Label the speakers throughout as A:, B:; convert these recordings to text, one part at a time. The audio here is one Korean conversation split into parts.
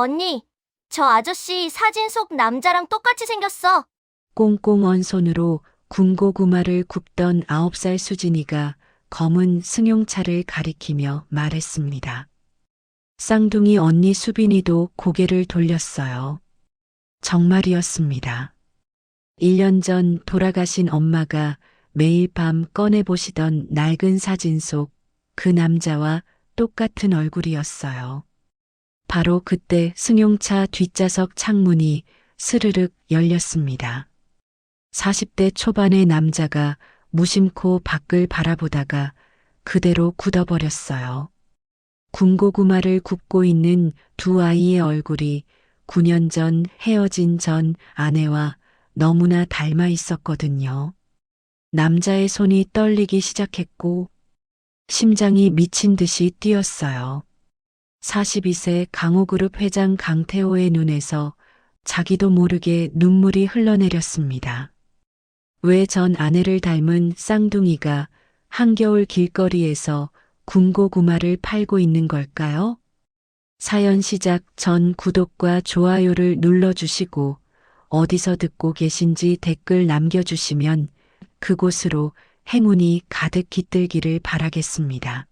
A: 언니, 저 아저씨 사진 속 남자랑 똑같이 생겼어.
B: 꽁꽁 언 손으로 군고구마를 굽던 9살 수진이가 검은 승용차를 가리키며 말했습니다. 쌍둥이 언니 수빈이도 고개를 돌렸어요. 정말이었습니다. 1년 전 돌아가신 엄마가 매일 밤 꺼내보시던 낡은 사진 속 그 남자와 똑같은 얼굴이었어요. 바로 그때 승용차 뒷좌석 창문이 스르륵 열렸습니다. 40대 초반의 남자가 무심코 밖을 바라보다가 그대로 굳어버렸어요. 군고구마를 굽고 있는 두 아이의 얼굴이 9년 전 헤어진 전 아내와 너무나 닮아 있었거든요. 남자의 손이 떨리기 시작했고 심장이 미친 듯이 뛰었어요. 42세 강호그룹 회장 강태호의 눈에서 자기도 모르게 눈물이 흘러내렸습니다. 왜 전 아내를 닮은 쌍둥이가 한겨울 길거리에서 군고구마를 팔고 있는 걸까요? 사연 시작 전 구독과 좋아요를 눌러주시고 어디서 듣고 계신지 댓글 남겨주시면 그곳으로 행운이 가득 깃들기를 바라겠습니다.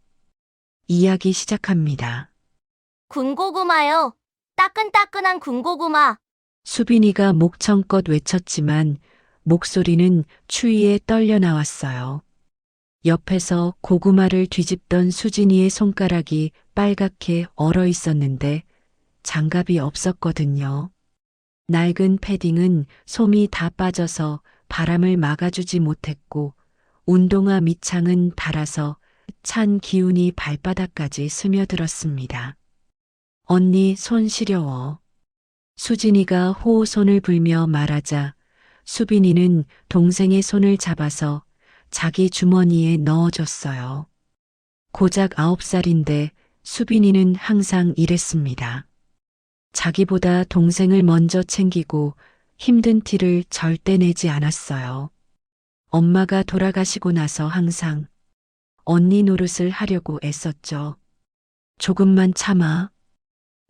B: 이야기 시작합니다.
A: 군고구마요. 따끈따끈한 군고구마.
B: 수빈이가 목청껏 외쳤지만 목소리는 추위에 떨려 나왔어요. 옆에서 고구마를 뒤집던 수진이의 손가락이 빨갛게 얼어 있었는데 장갑이 없었거든요. 낡은 패딩은 솜이 다 빠져서 바람을 막아주지 못했고 운동화 밑창은 닳아서 찬 기운이 발바닥까지 스며들었습니다. 언니 손 시려워. 수진이가 호호손을 불며 말하자 수빈이는 동생의 손을 잡아서 자기 주머니에 넣어줬어요. 고작 9살인데 수빈이는 항상 이랬습니다. 자기보다 동생을 먼저 챙기고 힘든 티를 절대 내지 않았어요. 엄마가 돌아가시고 나서 항상 언니 노릇을 하려고 애썼죠. 조금만 참아.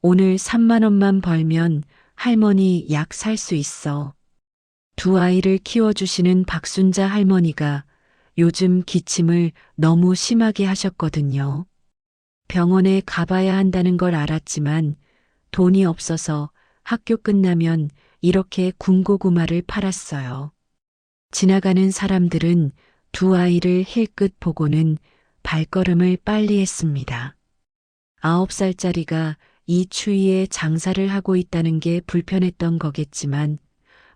B: 오늘 3만 원만 벌면 할머니 약 살 수 있어. 두 아이를 키워주시는 박순자 할머니가 요즘 기침을 너무 심하게 하셨거든요. 병원에 가봐야 한다는 걸 알았지만 돈이 없어서 학교 끝나면 이렇게 군고구마를 팔았어요. 지나가는 사람들은 두 아이를 힐끗 보고는 발걸음을 빨리 했습니다. 9살짜리가 이 추위에 장사를 하고 있다는 게 불편했던 거겠지만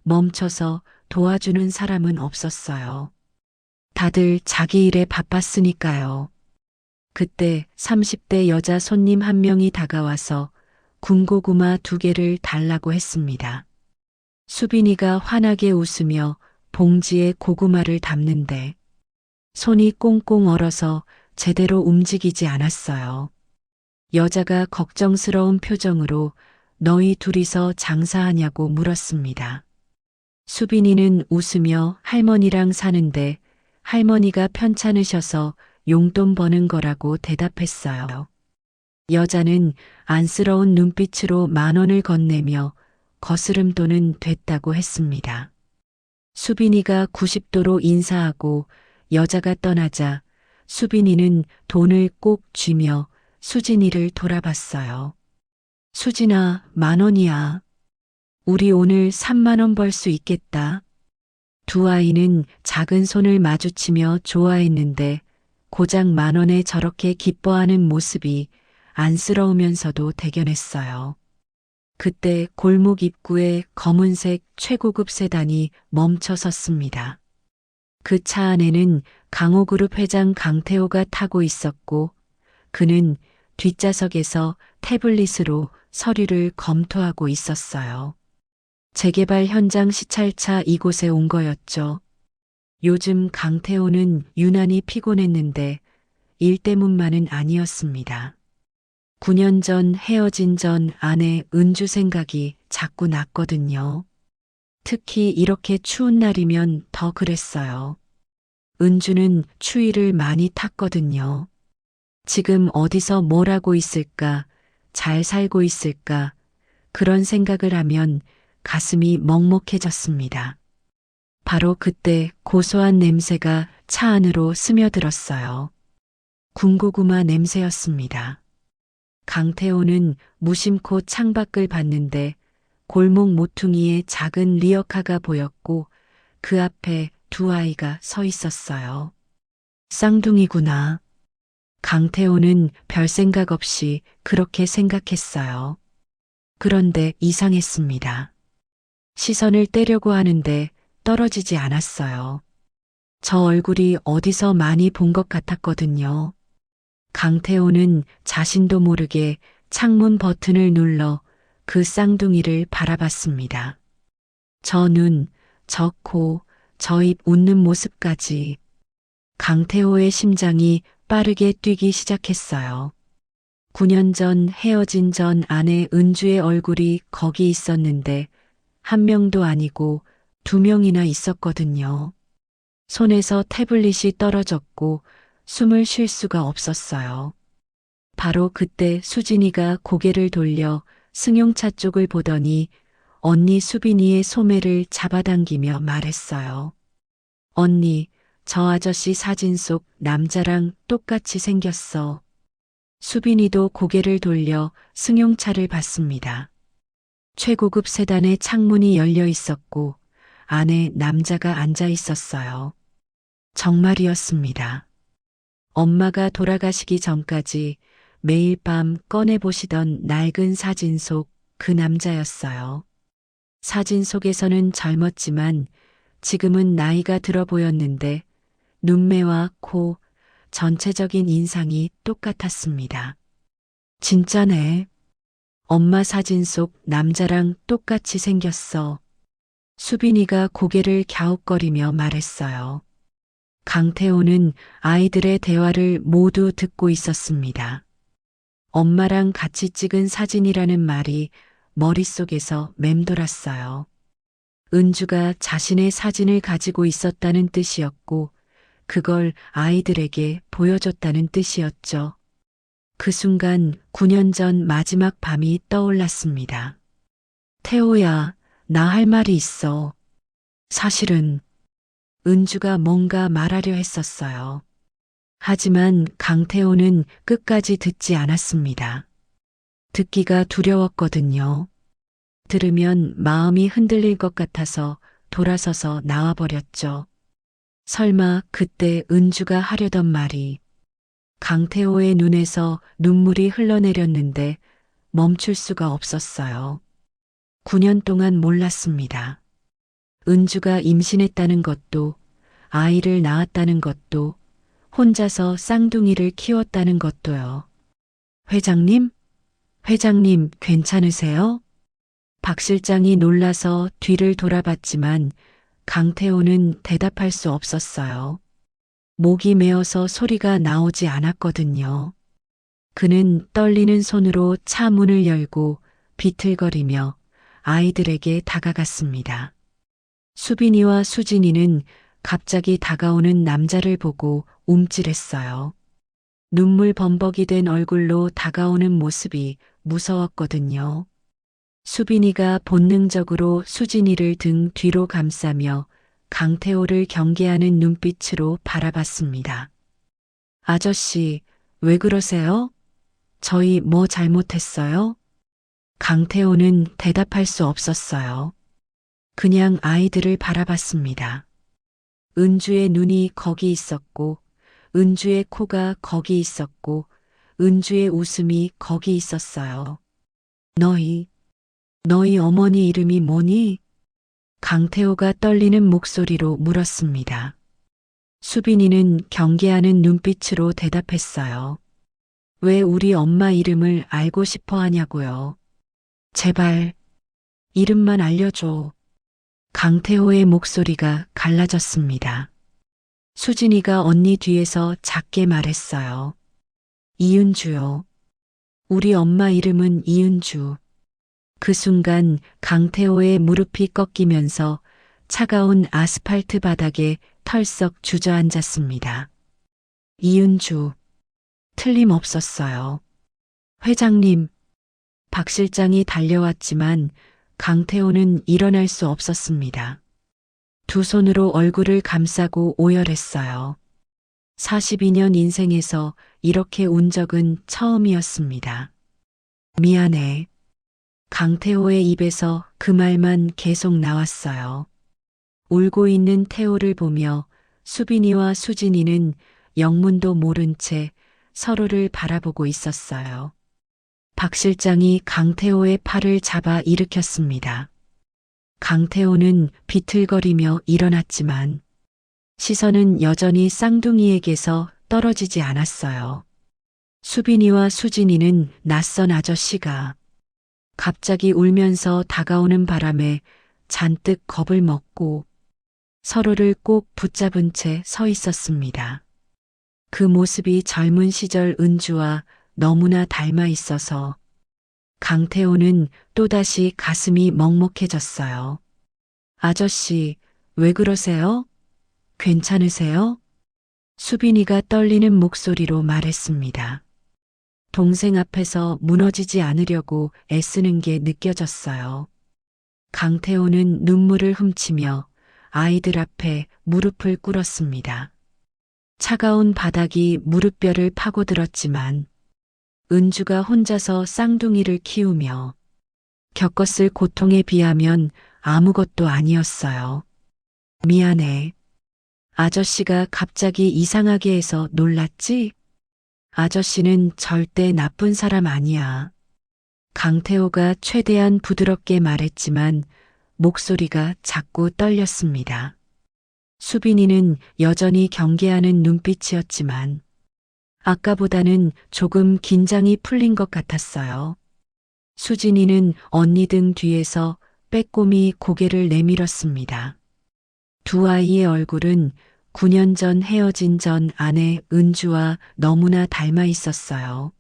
B: 멈춰서 도와주는 사람은 없었어요. 다들 자기 일에 바빴으니까요. 그때 30대 여자 손님 한 명이 다가와서 군고구마 2개를 달라고 했습니다. 수빈이가 환하게 웃으며 봉지에 고구마를 담는데 손이 꽁꽁 얼어서 제대로 움직이지 않았어요. 여자가 걱정스러운 표정으로 너희 둘이서 장사하냐고 물었습니다. 수빈이는 웃으며 할머니랑 사는데 할머니가 편찮으셔서 용돈 버는 거라고 대답했어요. 여자는 안쓰러운 눈빛으로 10,000원을 건네며 거스름돈은 됐다고 했습니다. 수빈이가 90도로 인사하고 여자가 떠나자 수빈이는 돈을 꼭 쥐며 수진이를 돌아봤어요. 수진아, 10,000원이야. 우리 오늘 3만 원 벌 수 있겠다. 두 아이는 작은 손을 마주치며 좋아했는데 고작 10,000원에 저렇게 기뻐하는 모습이 안쓰러우면서도 대견했어요. 그때 골목 입구에 검은색 최고급 세단이 멈춰 섰습니다. 그 차 안에는 강호그룹 회장 강태호가 타고 있었고 그는 뒷좌석에서 태블릿으로 서류를 검토하고 있었어요. 재개발 현장 시찰차 이곳에 온 거였죠. 요즘 강태호는 유난히 피곤했는데 일 때문만은 아니었습니다. 9년 전 헤어진 전 아내 은주 생각이 자꾸 났거든요. 특히 이렇게 추운 날이면 더 그랬어요. 은주는 추위를 많이 탔거든요. 지금 어디서 뭘 하고 있을까, 잘 살고 있을까, 그런 생각을 하면 가슴이 먹먹해졌습니다. 바로 그때 고소한 냄새가 차 안으로 스며들었어요. 군고구마 냄새였습니다. 강태호는 무심코 창밖을 봤는데 골목 모퉁이에 작은 리어카가 보였고 그 앞에 두 아이가 서 있었어요. 쌍둥이구나. 강태호는 별 생각 없이 그렇게 생각했어요. 그런데 이상했습니다. 시선을 떼려고 하는데 떨어지지 않았어요. 저 얼굴이 어디서 많이 본 것 같았거든요. 강태호는 자신도 모르게 창문 버튼을 눌러 그 쌍둥이를 바라봤습니다. 저 눈, 저 코, 저 입 웃는 모습까지. 강태호의 심장이 빠르게 뛰기 시작했어요. 9년 전 헤어진 전 아내 은주의 얼굴이 거기 있었는데 한 명도 아니고 두 명이나 있었거든요. 손에서 태블릿이 떨어졌고 숨을 쉴 수가 없었어요. 바로 그때 수진이가 고개를 돌려 승용차 쪽을 보더니 언니 수빈이의 소매를 잡아당기며 말했어요. 언니, 저 아저씨 사진 속 남자랑 똑같이 생겼어. 수빈이도 고개를 돌려 승용차를 봤습니다. 최고급 세단의 창문이 열려 있었고 안에 남자가 앉아 있었어요. 정말이었습니다. 엄마가 돌아가시기 전까지 매일 밤 꺼내보시던 낡은 사진 속 그 남자였어요. 사진 속에서는 젊었지만 지금은 나이가 들어 보였는데 눈매와 코, 전체적인 인상이 똑같았습니다. 진짜네. 엄마 사진 속 남자랑 똑같이 생겼어. 수빈이가 고개를 갸웃거리며 말했어요. 강태호는 아이들의 대화를 모두 듣고 있었습니다. 엄마랑 같이 찍은 사진이라는 말이 머릿속에서 맴돌았어요. 은주가 자신의 사진을 가지고 있었다는 뜻이었고 그걸 아이들에게 보여줬다는 뜻이었죠. 그 순간 9년 전 마지막 밤이 떠올랐습니다. 태호야, 나 할 말이 있어. 사실은 은주가 뭔가 말하려 했었어요. 하지만 강태호는 끝까지 듣지 않았습니다. 듣기가 두려웠거든요. 들으면 마음이 흔들릴 것 같아서 돌아서서 나와버렸죠. 설마 그때 은주가 하려던 말이. 강태호의 눈에서 눈물이 흘러내렸는데 멈출 수가 없었어요. 9년 동안 몰랐습니다. 은주가 임신했다는 것도, 아이를 낳았다는 것도, 혼자서 쌍둥이를 키웠다는 것도요. 회장님? 회장님 괜찮으세요? 박 실장이 놀라서 뒤를 돌아봤지만 강태호는 대답할 수 없었어요. 목이 메어서 소리가 나오지 않았거든요. 그는 떨리는 손으로 차 문을 열고 비틀거리며 아이들에게 다가갔습니다. 수빈이와 수진이는 갑자기 다가오는 남자를 보고 움찔했어요. 눈물 범벅이 된 얼굴로 다가오는 모습이 무서웠거든요. 수빈이가 본능적으로 수진이를 등 뒤로 감싸며 강태호를 경계하는 눈빛으로 바라봤습니다. 아저씨, 왜 그러세요? 저희 뭐 잘못했어요? 강태호는 대답할 수 없었어요. 그냥 아이들을 바라봤습니다. 은주의 눈이 거기 있었고, 은주의 코가 거기 있었고, 은주의 웃음이 거기 있었어요. 너희 어머니 이름이 뭐니? 강태호가 떨리는 목소리로 물었습니다. 수빈이는 경계하는 눈빛으로 대답했어요. 왜 우리 엄마 이름을 알고 싶어 하냐고요. 제발, 이름만 알려줘. 강태호의 목소리가 갈라졌습니다. 수진이가 언니 뒤에서 작게 말했어요. 이은주요. 우리 엄마 이름은 이은주. 그 순간 강태호의 무릎이 꺾이면서 차가운 아스팔트 바닥에 털썩 주저앉았습니다. 이은주. 틀림없었어요. 회장님, 박 실장이 달려왔지만 강태호는 일어날 수 없었습니다. 두 손으로 얼굴을 감싸고 오열했어요. 42년 인생에서 이렇게 운 적은 처음이었습니다. 미안해. 강태호의 입에서 그 말만 계속 나왔어요. 울고 있는 태호를 보며 수빈이와 수진이는 영문도 모른 채 서로를 바라보고 있었어요. 박 실장이 강태호의 팔을 잡아 일으켰습니다. 강태호는 비틀거리며 일어났지만 시선은 여전히 쌍둥이에게서 떨어지지 않았어요. 수빈이와 수진이는 낯선 아저씨가 갑자기 울면서 다가오는 바람에 잔뜩 겁을 먹고 서로를 꼭 붙잡은 채 서 있었습니다. 그 모습이 젊은 시절 은주와 너무나 닮아 있어서 강태호는 또다시 가슴이 먹먹해졌어요. 아저씨, 왜 그러세요? 괜찮으세요? 수빈이가 떨리는 목소리로 말했습니다. 동생 앞에서 무너지지 않으려고 애쓰는 게 느껴졌어요. 강태호는 눈물을 훔치며 아이들 앞에 무릎을 꿇었습니다. 차가운 바닥이 무릎뼈를 파고들었지만 은주가 혼자서 쌍둥이를 키우며 겪었을 고통에 비하면 아무것도 아니었어요. 미안해. 아저씨가 갑자기 이상하게 해서 놀랐지? 아저씨는 절대 나쁜 사람 아니야. 강태호가 최대한 부드럽게 말했지만 목소리가 자꾸 떨렸습니다. 수빈이는 여전히 경계하는 눈빛이었지만 아까보다는 조금 긴장이 풀린 것 같았어요. 수진이는 언니 등 뒤에서 빼꼼히 고개를 내밀었습니다. 두 아이의 얼굴은 9년 전 헤어진 전 아내 은주와 너무나 닮아 있었어요.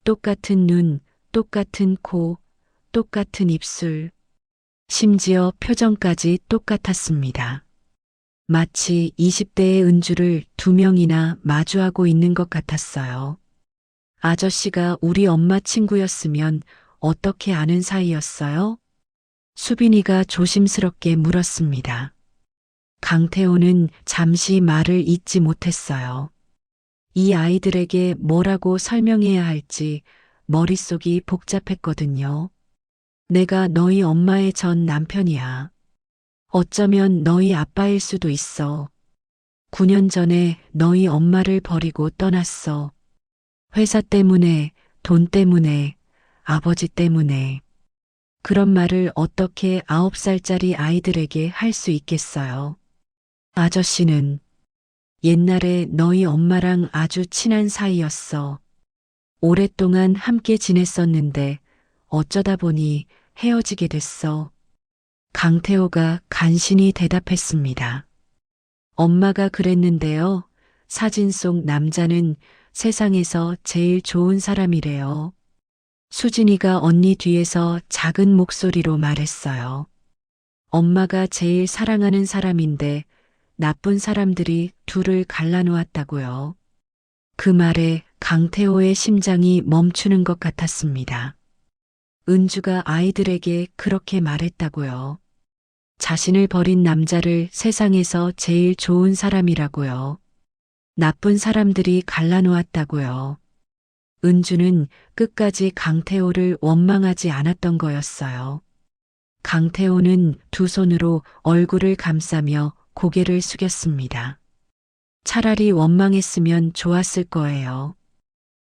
B: 똑같은 눈, 똑같은 코, 똑같은 입술, 심지어 표정까지 똑같았습니다. 마치 20대의 은주를 두 명이나 마주하고 있는 것 같았어요. 아저씨가 우리 엄마 친구였으면 어떻게 아는 사이였어요? 수빈이가 조심스럽게 물었습니다. 강태호는 잠시 말을 잇지 못했어요. 이 아이들에게 뭐라고 설명해야 할지 머릿속이 복잡했거든요. 내가 너희 엄마의 전 남편이야. 어쩌면 너희 아빠일 수도 있어. 9년 전에 너희 엄마를 버리고 떠났어. 회사 때문에, 돈 때문에, 아버지 때문에. 그런 말을 어떻게 9살짜리 아이들에게 할 수 있겠어요. 아저씨는 옛날에 너희 엄마랑 아주 친한 사이였어. 오랫동안 함께 지냈었는데 어쩌다 보니 헤어지게 됐어. 강태호가 간신히 대답했습니다. 엄마가 그랬는데요. 사진 속 남자는 세상에서 제일 좋은 사람이래요. 수진이가 언니 뒤에서 작은 목소리로 말했어요. 엄마가 제일 사랑하는 사람인데 나쁜 사람들이 둘을 갈라놓았다고요. 그 말에 강태호의 심장이 멈추는 것 같았습니다. 은주가 아이들에게 그렇게 말했다고요. 자신을 버린 남자를 세상에서 제일 좋은 사람이라고요. 나쁜 사람들이 갈라놓았다고요. 은주는 끝까지 강태호를 원망하지 않았던 거였어요. 강태호는 두 손으로 얼굴을 감싸며 고개를 숙였습니다. 차라리 원망했으면 좋았을 거예요.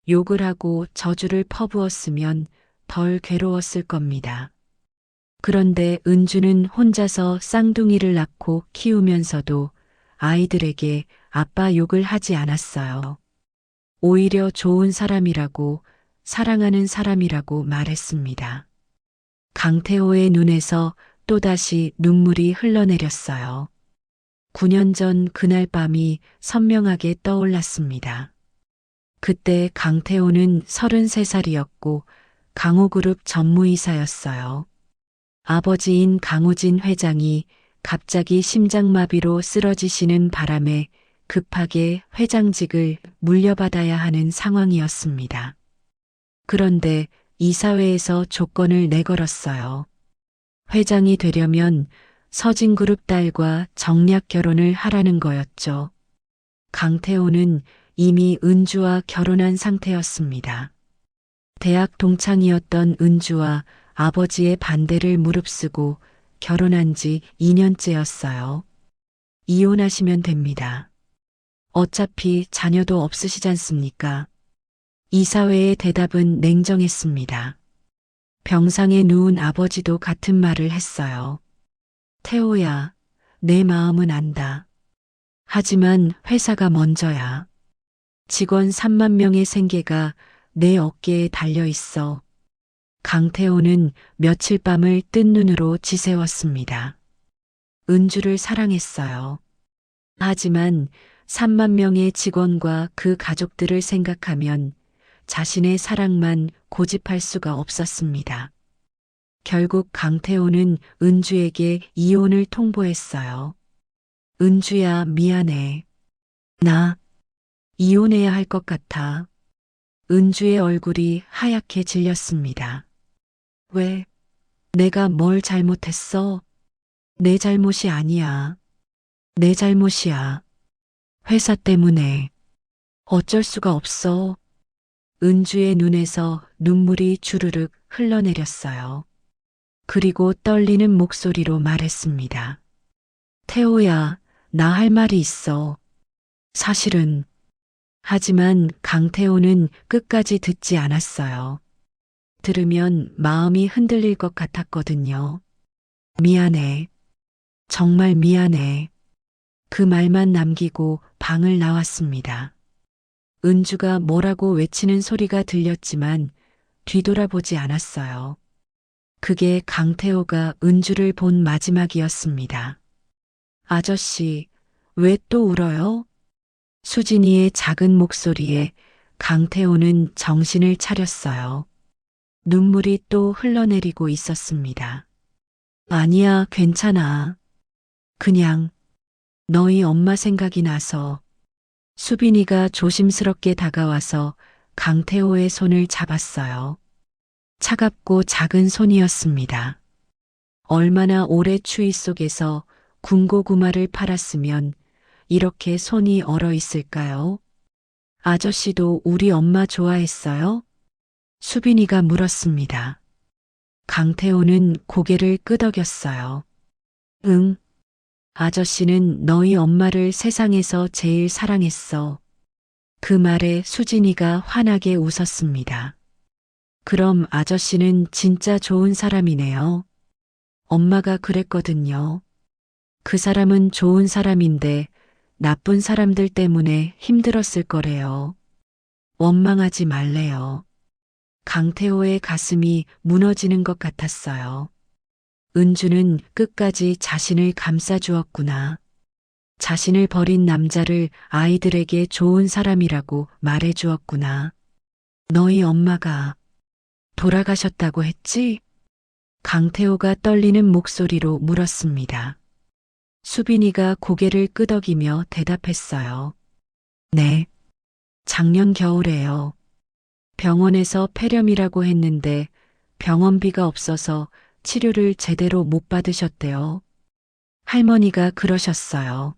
B: 욕을 하고 저주를 퍼부었으면 덜 괴로웠을 겁니다. 그런데 은주는 혼자서 쌍둥이를 낳고 키우면서도 아이들에게 아빠 욕을 하지 않았어요. 오히려 좋은 사람이라고, 사랑하는 사람이라고 말했습니다. 강태호의 눈에서 또다시 눈물이 흘러내렸어요. 9년 전 그날 밤이 선명하게 떠올랐습니다. 그때 강태호는 33살이었고 강호그룹 전무이사였어요. 아버지인 강우진 회장이 갑자기 심장마비로 쓰러지시는 바람에 급하게 회장직을 물려받아야 하는 상황이었습니다. 그런데 이사회에서 조건을 내걸었어요. 회장이 되려면 서진그룹 딸과 정략 결혼을 하라는 거였죠. 강태호는 이미 은주와 결혼한 상태였습니다. 대학 동창이었던 은주와 아버지의 반대를 무릅쓰고 결혼한 지 2년째였어요. 이혼하시면 됩니다. 어차피 자녀도 없으시잖습니까? 이사회의 대답은 냉정했습니다. 병상에 누운 아버지도 같은 말을 했어요. 태호야, 내 마음은 안다. 하지만 회사가 먼저야. 직원 3만 명의 생계가 내 어깨에 달려 있어. 강태호는 며칠 밤을 뜬 눈으로 지새웠습니다. 은주를 사랑했어요. 하지만 3만 명의 직원과 그 가족들을 생각하면 자신의 사랑만 고집할 수가 없었습니다. 결국 강태호는 은주에게 이혼을 통보했어요. 은주야, 미안해. 나 이혼해야 할 것 같아. 은주의 얼굴이 하얗게 질렸습니다. 왜? 내가 뭘 잘못했어? 내 잘못이 아니야. 내 잘못이야. 회사 때문에. 어쩔 수가 없어. 은주의 눈에서 눈물이 주르륵 흘러내렸어요. 그리고 떨리는 목소리로 말했습니다. 태호야, 나 할 말이 있어. 사실은. 하지만 강태호는 끝까지 듣지 않았어요. 들으면 마음이 흔들릴 것 같았거든요. 미안해. 정말 미안해. 그 말만 남기고 방을 나왔습니다. 은주가 뭐라고 외치는 소리가 들렸지만 뒤돌아보지 않았어요. 그게 강태호가 은주를 본 마지막이었습니다. 아저씨, 왜 또 울어요? 수진이의 작은 목소리에 강태호는 정신을 차렸어요. 눈물이 또 흘러내리고 있었습니다. 아니야, 괜찮아. 그냥 너희 엄마 생각이 나서. 수빈이가 조심스럽게 다가와서 강태호의 손을 잡았어요. 차갑고 작은 손이었습니다. 얼마나 오래 추위 속에서 군고구마를 팔았으면 이렇게 손이 얼어 있을까요? 아저씨도 우리 엄마 좋아했어요? 수빈이가 물었습니다. 강태호는 고개를 끄덕였어요. 응. 아저씨는 너희 엄마를 세상에서 제일 사랑했어. 그 말에 수진이가 환하게 웃었습니다. 그럼 아저씨는 진짜 좋은 사람이네요. 엄마가 그랬거든요. 그 사람은 좋은 사람인데 나쁜 사람들 때문에 힘들었을 거래요. 원망하지 말래요. 강태호의 가슴이 무너지는 것 같았어요. 은주는 끝까지 자신을 감싸주었구나. 자신을 버린 남자를 아이들에게 좋은 사람이라고 말해주었구나. 너희 엄마가 돌아가셨다고 했지? 강태호가 떨리는 목소리로 물었습니다. 수빈이가 고개를 끄덕이며 대답했어요. 네. 작년 겨울에요. 병원에서 폐렴이라고 했는데 병원비가 없어서 치료를 제대로 못 받으셨대요. 할머니가 그러셨어요.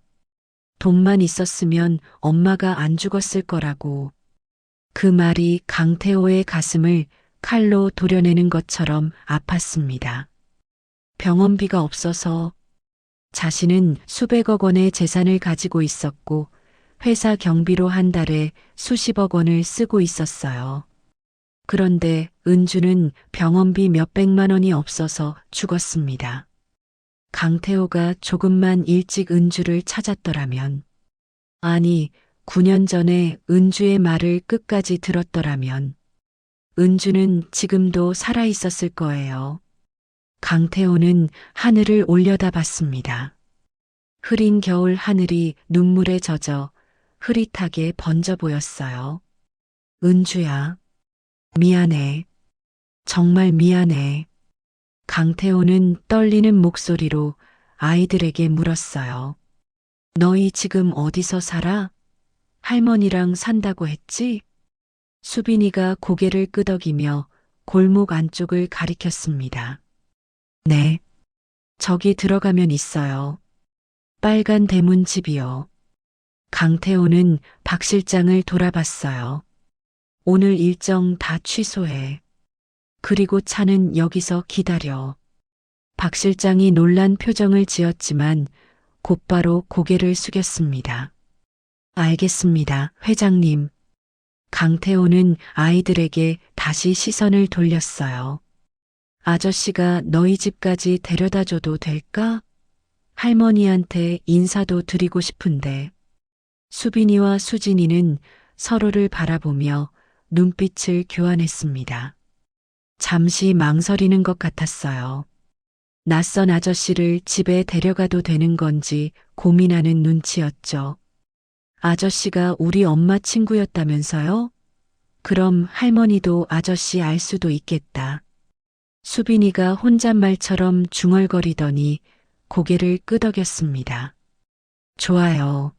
B: 돈만 있었으면 엄마가 안 죽었을 거라고. 그 말이 강태호의 가슴을 칼로 도려내는 것처럼 아팠습니다. 병원비가 없어서. 자신은 수백억 원의 재산을 가지고 있었고 회사 경비로 한 달에 수십억 원을 쓰고 있었어요. 그런데 은주는 병원비 몇백만 원이 없어서 죽었습니다. 강태호가 조금만 일찍 은주를 찾았더라면, 아니, 9년 전에 은주의 말을 끝까지 들었더라면, 은주는 지금도 살아 있었을 거예요. 강태호는 하늘을 올려다봤습니다. 흐린 겨울 하늘이 눈물에 젖어 흐릿하게 번져 보였어요. 은주야, 미안해. 정말 미안해. 강태호는 떨리는 목소리로 아이들에게 물었어요. 너희 지금 어디서 살아? 할머니랑 산다고 했지? 수빈이가 고개를 끄덕이며 골목 안쪽을 가리켰습니다. 네. 저기 들어가면 있어요. 빨간 대문 집이요. 강태호는 박 실장을 돌아봤어요. 오늘 일정 다 취소해. 그리고 차는 여기서 기다려. 박 실장이 놀란 표정을 지었지만 곧바로 고개를 숙였습니다. 알겠습니다, 회장님. 강태호는 아이들에게 다시 시선을 돌렸어요. 아저씨가 너희 집까지 데려다 줘도 될까? 할머니한테 인사도 드리고 싶은데. 수빈이와 수진이는 서로를 바라보며 눈빛을 교환했습니다. 잠시 망설이는 것 같았어요. 낯선 아저씨를 집에 데려가도 되는 건지 고민하는 눈치였죠. 아저씨가 우리 엄마 친구였다면서요? 그럼 할머니도 아저씨 알 수도 있겠다. 수빈이가 혼잣말처럼 중얼거리더니 고개를 끄덕였습니다. 좋아요.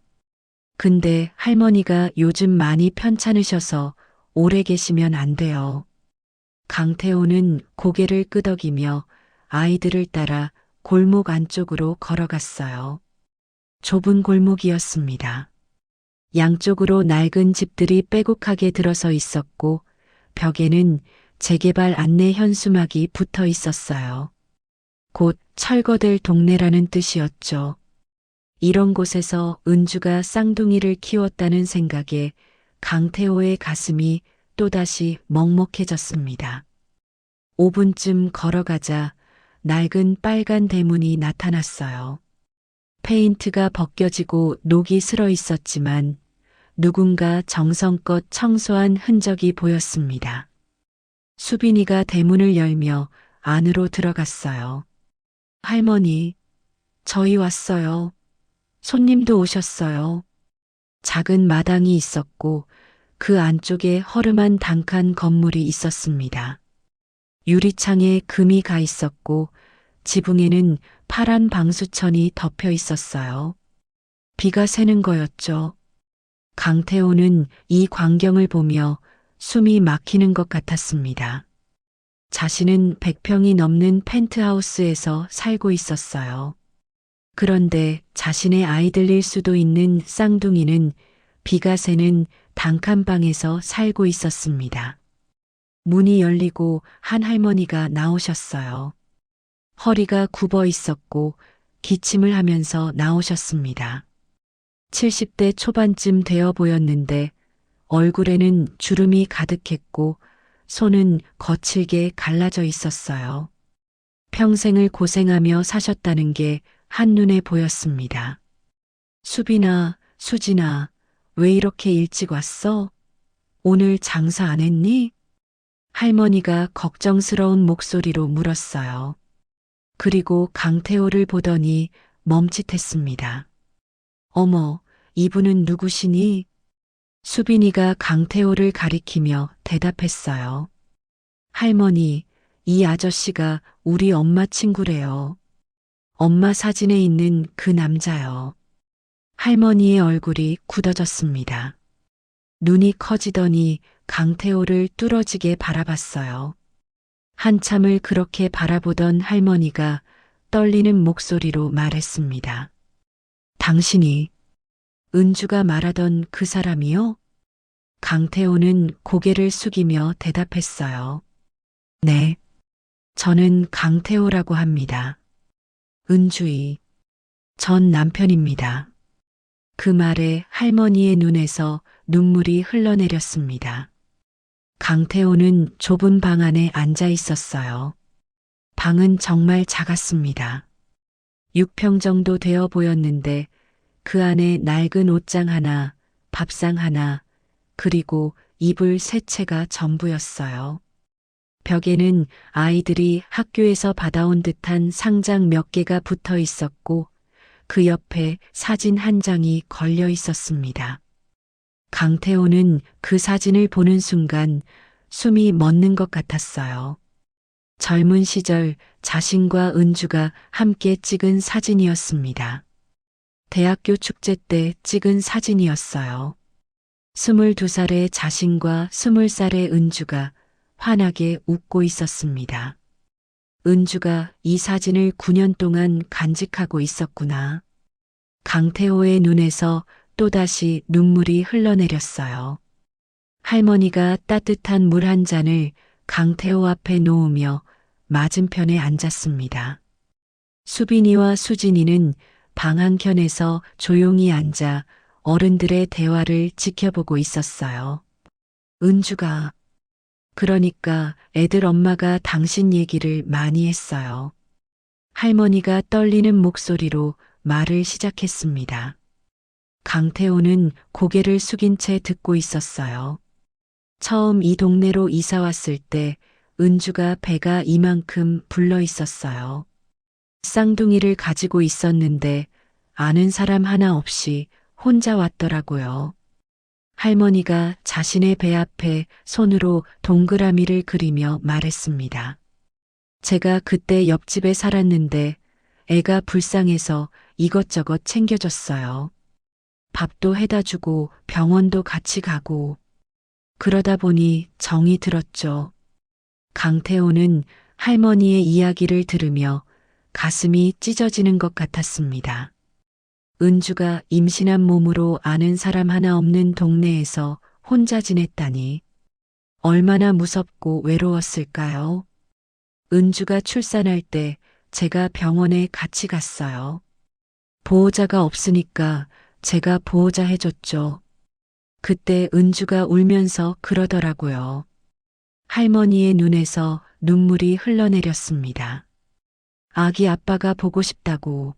B: 근데 할머니가 요즘 많이 편찮으셔서 오래 계시면 안 돼요. 강태호는 고개를 끄덕이며 아이들을 따라 골목 안쪽으로 걸어갔어요. 좁은 골목이었습니다. 양쪽으로 낡은 집들이 빼곡하게 들어서 있었고 벽에는 재개발 안내 현수막이 붙어 있었어요. 곧 철거될 동네라는 뜻이었죠. 이런 곳에서 은주가 쌍둥이를 키웠다는 생각에 강태호의 가슴이 또다시 먹먹해졌습니다. 5분쯤 걸어가자 낡은 빨간 대문이 나타났어요. 페인트가 벗겨지고 녹이 슬어 있었지만 누군가 정성껏 청소한 흔적이 보였습니다. 수빈이가 대문을 열며 안으로 들어갔어요. 할머니, 저희 왔어요. 손님도 오셨어요. 작은 마당이 있었고 그 안쪽에 허름한 단칸 건물이 있었습니다. 유리창에 금이 가 있었고 지붕에는 파란 방수천이 덮여 있었어요. 비가 새는 거였죠. 강태호는 이 광경을 보며 숨이 막히는 것 같았습니다. 자신은 100평이 넘는 펜트하우스에서 살고 있었어요. 그런데 자신의 아이들일 수도 있는 쌍둥이는 비가 새는 단칸방에서 살고 있었습니다. 문이 열리고 한 할머니가 나오셨어요. 허리가 굽어 있었고 기침을 하면서 나오셨습니다. 70대 초반쯤 되어 보였는데 얼굴에는 주름이 가득했고 손은 거칠게 갈라져 있었어요. 평생을 고생하며 사셨다는 게 한눈에 보였습니다. 수빈아, 수진아, 왜 이렇게 일찍 왔어? 오늘 장사 안 했니? 할머니가 걱정스러운 목소리로 물었어요. 그리고 강태호를 보더니 멈칫했습니다. 어머, 이분은 누구시니? 수빈이가 강태호를 가리키며 대답했어요. 할머니, 이 아저씨가 우리 엄마 친구래요. 엄마 사진에 있는 그 남자요. 할머니의 얼굴이 굳어졌습니다. 눈이 커지더니 강태호를 뚫어지게 바라봤어요. 한참을 그렇게 바라보던 할머니가 떨리는 목소리로 말했습니다. 당신이 은주가 말하던 그 사람이요? 강태호는 고개를 숙이며 대답했어요. 네, 저는 강태호라고 합니다. 은주이, 전 남편입니다. 그 말에 할머니의 눈에서 눈물이 흘러내렸습니다. 강태호는 좁은 방 안에 앉아 있었어요. 방은 정말 작았습니다. 6평 정도 되어 보였는데 그 안에 낡은 옷장 하나, 밥상 하나, 그리고 이불 세 채가 전부였어요. 벽에는 아이들이 학교에서 받아온 듯한 상장 몇 개가 붙어 있었고 그 옆에 사진 한 장이 걸려 있었습니다. 강태호는 그 사진을 보는 순간 숨이 멎는 것 같았어요. 젊은 시절 자신과 은주가 함께 찍은 사진이었습니다. 대학교 축제 때 찍은 사진이었어요. 22살의 자신과 20살의 은주가 환하게 웃고 있었습니다. 은주가 이 사진을 9년 동안 간직하고 있었구나. 강태호의 눈에서 또다시 눈물이 흘러내렸어요. 할머니가 따뜻한 물 한 잔을 강태호 앞에 놓으며 맞은편에 앉았습니다. 수빈이와 수진이는 방 한켠에서 조용히 앉아 어른들의 대화를 지켜보고 있었어요. 은주가, 그러니까 애들 엄마가 당신 얘기를 많이 했어요. 할머니가 떨리는 목소리로 말을 시작했습니다. 강태호는 고개를 숙인 채 듣고 있었어요. 처음 이 동네로 이사 왔을 때 은주가 배가 이만큼 불러 있었어요. 쌍둥이를 가지고 있었는데 아는 사람 하나 없이 혼자 왔더라고요. 할머니가 자신의 배 앞에 손으로 동그라미를 그리며 말했습니다. 제가 그때 옆집에 살았는데 애가 불쌍해서 이것저것 챙겨줬어요. 밥도 해다 주고 병원도 같이 가고 그러다 보니 정이 들었죠. 강태호는 할머니의 이야기를 들으며 가슴이 찢어지는 것 같았습니다. 은주가 임신한 몸으로 아는 사람 하나 없는 동네에서 혼자 지냈다니 얼마나 무섭고 외로웠을까요? 은주가 출산할 때 제가 병원에 같이 갔어요. 보호자가 없으니까 제가 보호자 해줬죠. 그때 은주가 울면서 그러더라고요. 할머니의 눈에서 눈물이 흘러내렸습니다. 아기 아빠가 보고 싶다고.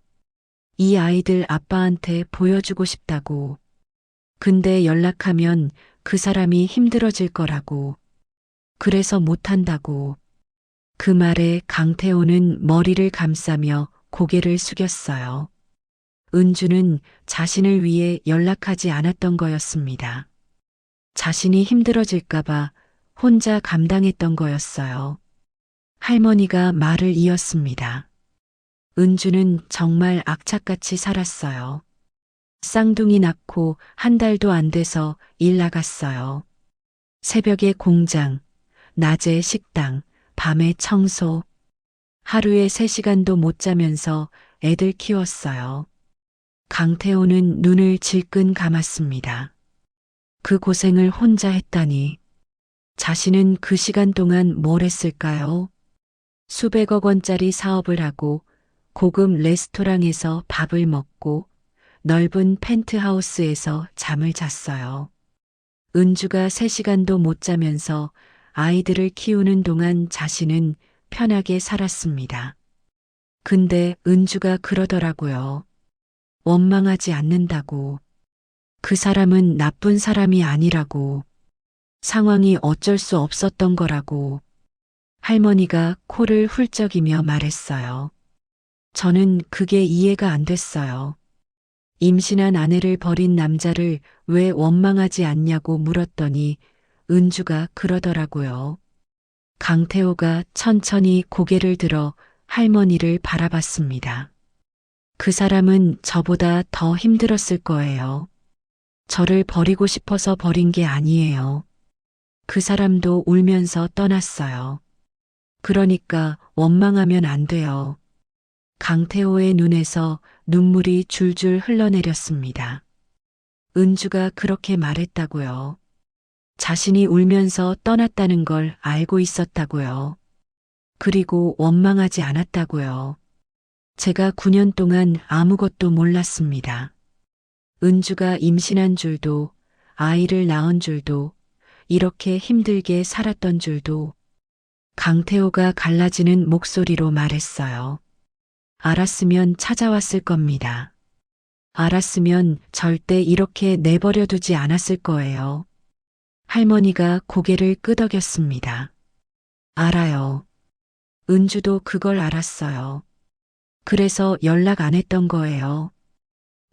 B: 이 아이들 아빠한테 보여주고 싶다고. 근데 연락하면 그 사람이 힘들어질 거라고. 그래서 못한다고. 그 말에 강태호는 머리를 감싸며 고개를 숙였어요. 은주는 자신을 위해 연락하지 않았던 거였습니다. 자신이 힘들어질까봐 혼자 감당했던 거였어요. 할머니가 말을 이었습니다. 은주는 정말 악착같이 살았어요. 쌍둥이 낳고 한 달도 안 돼서 일 나갔어요. 새벽에 공장, 낮에 식당, 밤에 청소. 하루에 3시간도 못 자면서 애들 키웠어요. 강태호는 눈을 질끈 감았습니다. 그 고생을 혼자 했다니. 자신은 그 시간 동안 뭘 했을까요? 수백억 원짜리 사업을 하고 고급 레스토랑에서 밥을 먹고 넓은 펜트하우스에서 잠을 잤어요. 은주가 3시간도 못 자면서 아이들을 키우는 동안 자신은 편하게 살았습니다. 근데 은주가 그러더라고요. 원망하지 않는다고. 그 사람은 나쁜 사람이 아니라고. 상황이 어쩔 수 없었던 거라고. 할머니가 코를 훌쩍이며 말했어요. 저는 그게 이해가 안 됐어요. 임신한 아내를 버린 남자를 왜 원망하지 않냐고 물었더니 은주가 그러더라고요. 강태호가 천천히 고개를 들어 할머니를 바라봤습니다. 그 사람은 저보다 더 힘들었을 거예요. 저를 버리고 싶어서 버린 게 아니에요. 그 사람도 울면서 떠났어요. 그러니까 원망하면 안 돼요. 강태호의 눈에서 눈물이 줄줄 흘러내렸습니다. 은주가 그렇게 말했다고요. 자신이 울면서 떠났다는 걸 알고 있었다고요. 그리고 원망하지 않았다고요. 제가 9년 동안 아무것도 몰랐습니다. 은주가 임신한 줄도, 아이를 낳은 줄도, 이렇게 힘들게 살았던 줄도. 강태호가 갈라지는 목소리로 말했어요. 알았으면 찾아왔을 겁니다. 알았으면 절대 이렇게 내버려 두지 않았을 거예요. 할머니가 고개를 끄덕였습니다. 알아요. 은주도 그걸 알았어요. 그래서 연락 안 했던 거예요.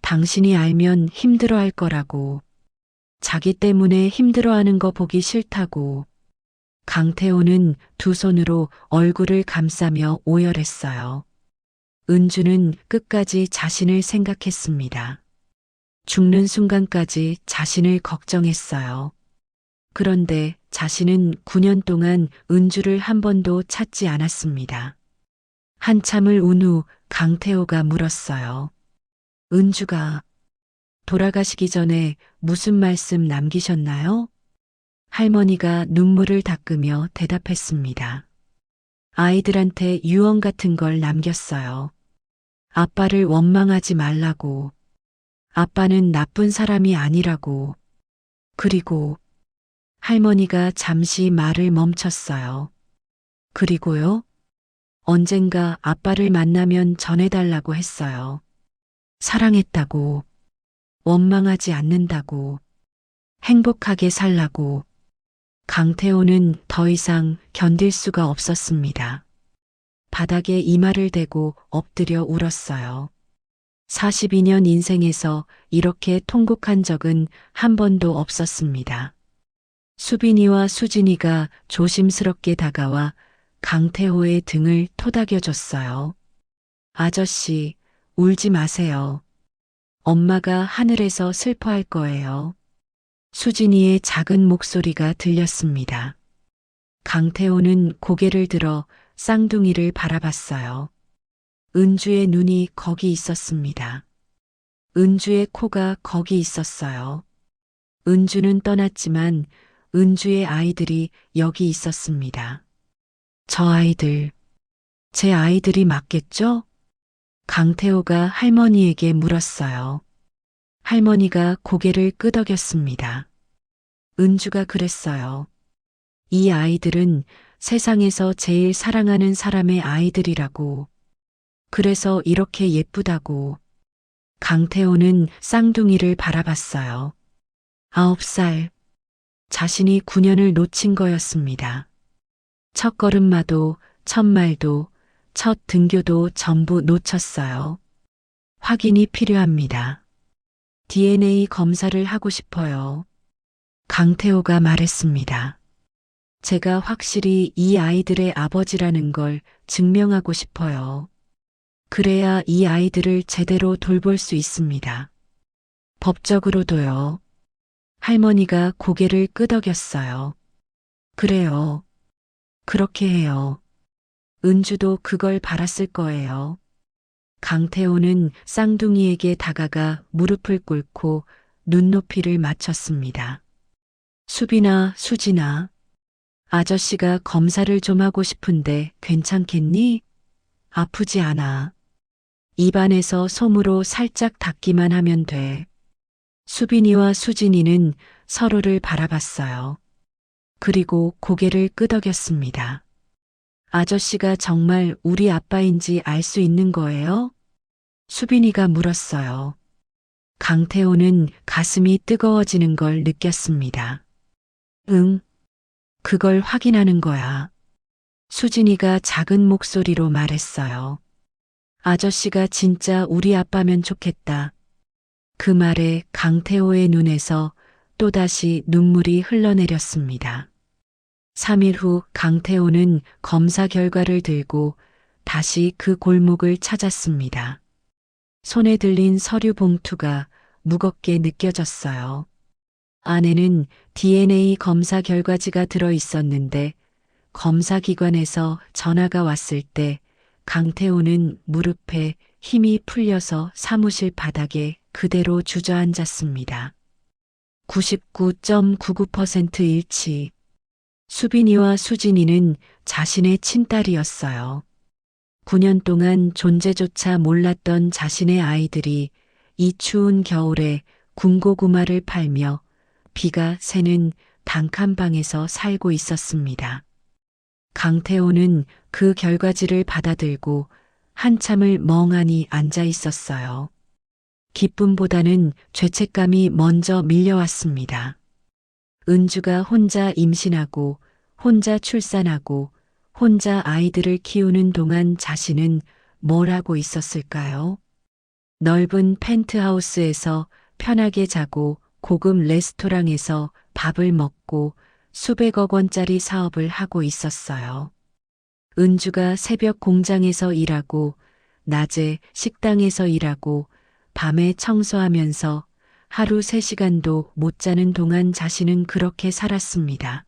B: 당신이 알면 힘들어할 거라고. 자기 때문에 힘들어하는 거 보기 싫다고. 강태호는 두 손으로 얼굴을 감싸며 오열했어요. 은주는 끝까지 자신을 생각했습니다. 죽는 순간까지 자신을 걱정했어요. 그런데 자신은 9년 동안 은주를 한 번도 찾지 않았습니다. 한참을 운 후 강태호가 물었어요. 은주가 돌아가시기 전에 무슨 말씀 남기셨나요? 할머니가 눈물을 닦으며 대답했습니다. 아이들한테 유언 같은 걸 남겼어요. 아빠를 원망하지 말라고. 아빠는 나쁜 사람이 아니라고. 그리고 할머니가 잠시 말을 멈췄어요. 그리고요? 언젠가 아빠를 만나면 전해달라고 했어요. 사랑했다고. 원망하지 않는다고. 행복하게 살라고. 강태호는 더 이상 견딜 수가 없었습니다. 바닥에 이마를 대고 엎드려 울었어요. 42년 인생에서 이렇게 통곡한 적은 한 번도 없었습니다. 수빈이와 수진이가 조심스럽게 다가와 강태호의 등을 토닥여줬어요. 아저씨, 울지 마세요. 엄마가 하늘에서 슬퍼할 거예요. 수진이의 작은 목소리가 들렸습니다. 강태호는 고개를 들어 쌍둥이를 바라봤어요. 은주의 눈이 거기 있었습니다. 은주의 코가 거기 있었어요. 은주는 떠났지만 은주의 아이들이 여기 있었습니다. 저 아이들, 제 아이들이 맞겠죠? 강태호가 할머니에게 물었어요. 할머니가 고개를 끄덕였습니다. 은주가 그랬어요. 이 아이들은 세상에서 제일 사랑하는 사람의 아이들이라고. 그래서 이렇게 예쁘다고. 강태호는 쌍둥이를 바라봤어요. 9살. 자신이 9년을 놓친 거였습니다. 첫 걸음마도, 첫 말도, 첫 등교도 전부 놓쳤어요. 확인이 필요합니다. DNA 검사를 하고 싶어요. 강태호가 말했습니다. 제가 확실히 이 아이들의 아버지라는 걸 증명하고 싶어요. 그래야 이 아이들을 제대로 돌볼 수 있습니다. 법적으로도요. 할머니가 고개를 끄덕였어요. 그래요. 그렇게 해요. 은주도 그걸 바랐을 거예요. 강태호는 쌍둥이에게 다가가 무릎을 꿇고 눈높이를 맞췄습니다. 수빈아, 수진아. 아저씨가 검사를 좀 하고 싶은데 괜찮겠니? 아프지 않아. 입안에서 솜으로 살짝 닦기만 하면 돼. 수빈이와 수진이는 서로를 바라봤어요. 그리고 고개를 끄덕였습니다. 아저씨가 정말 우리 아빠인지 알 수 있는 거예요? 수빈이가 물었어요. 강태호는 가슴이 뜨거워지는 걸 느꼈습니다. 응, 그걸 확인하는 거야. 수진이가 작은 목소리로 말했어요. 아저씨가 진짜 우리 아빠면 좋겠다. 그 말에 강태호의 눈에서 또다시 눈물이 흘러내렸습니다. 3일 후 강태호는 검사 결과를 들고 다시 그 골목을 찾았습니다. 손에 들린 서류 봉투가 무겁게 느껴졌어요. 안에는 DNA 검사 결과지가 들어 있었는데 검사기관에서 전화가 왔을 때 강태호는 무릎에 힘이 풀려서 사무실 바닥에 그대로 주저앉았습니다. 99.99% 일치. 수빈이와 수진이는 자신의 친딸이었어요. 9년 동안 존재조차 몰랐던 자신의 아이들이 이 추운 겨울에 군고구마를 팔며 비가 새는 단칸방에서 살고 있었습니다. 강태호는 그 결과지를 받아들고 한참을 멍하니 앉아 있었어요. 기쁨보다는 죄책감이 먼저 밀려왔습니다. 은주가 혼자 임신하고 혼자 출산하고 혼자 아이들을 키우는 동안 자신은 뭘 하고 있었을까요? 넓은 펜트하우스에서 편하게 자고 고급 레스토랑에서 밥을 먹고 수백억 원짜리 사업을 하고 있었어요. 은주가 새벽 공장에서 일하고 낮에 식당에서 일하고 밤에 청소하면서 하루 3시간도 못 자는 동안 자신은 그렇게 살았습니다.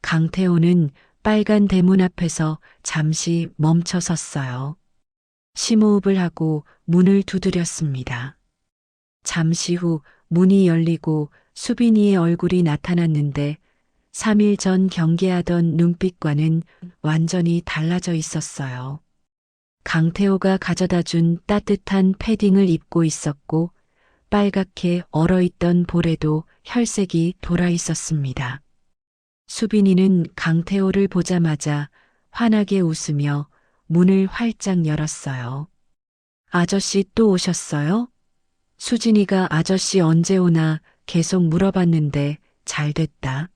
B: 강태호는 빨간 대문 앞에서 잠시 멈춰 섰어요. 심호흡을 하고 문을 두드렸습니다. 잠시 후 문이 열리고 수빈이의 얼굴이 나타났는데 3일 전 경계하던 눈빛과는 완전히 달라져 있었어요. 강태호가 가져다 준 따뜻한 패딩을 입고 있었고 빨갛게 얼어있던 볼에도 혈색이 돌아 있었습니다. 수빈이는 강태호를 보자마자 환하게 웃으며 문을 활짝 열었어요. 아저씨 또 오셨어요? 수진이가 아저씨 언제 오나 계속 물어봤는데 잘 됐다.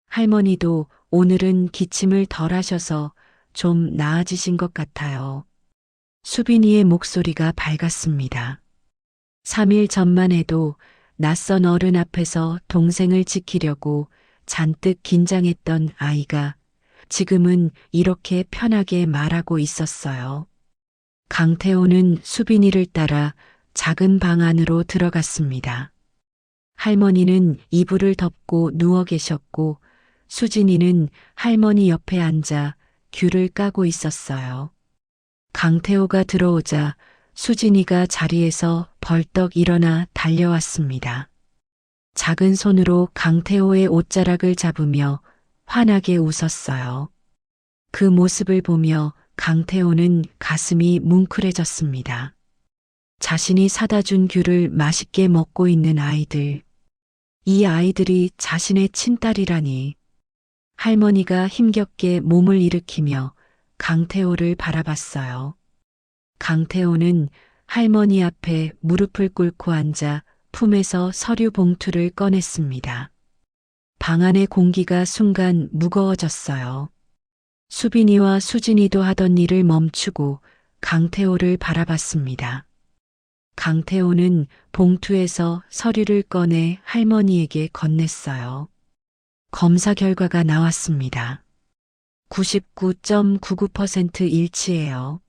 B: 할머니도 오늘은 기침을 덜 하셔서 좀 나아지신 것 같아요. 수빈이의 목소리가 밝았습니다. 3일 전만 해도 낯선 어른 앞에서 동생을 지키려고 잔뜩 긴장했던 아이가 지금은 이렇게 편하게 말하고 있었어요. 강태호는 수빈이를 따라 작은 방 안으로 들어갔습니다. 할머니는 이불을 덮고 누워 계셨고 수진이는 할머니 옆에 앉아 귤을 까고 있었어요. 강태호가 들어오자 수진이가 자리에서 벌떡 일어나 달려왔습니다. 작은 손으로 강태호의 옷자락을 잡으며 환하게 웃었어요. 그 모습을 보며 강태호는 가슴이 뭉클해졌습니다. 자신이 사다 준 귤을 맛있게 먹고 있는 아이들. 이 아이들이 자신의 친딸이라니. 할머니가 힘겹게 몸을 일으키며 강태호를 바라봤어요. 강태호는 할머니 앞에 무릎을 꿇고 앉아 품에서 서류 봉투를 꺼냈습니다. 방 안의 공기가 순간 무거워졌어요. 수빈이와 수진이도 하던 일을 멈추고 강태호를 바라봤습니다. 강태호는 봉투에서 서류를 꺼내 할머니에게 건넸어요. 검사 결과가 나왔습니다. 99.99% 일치해요.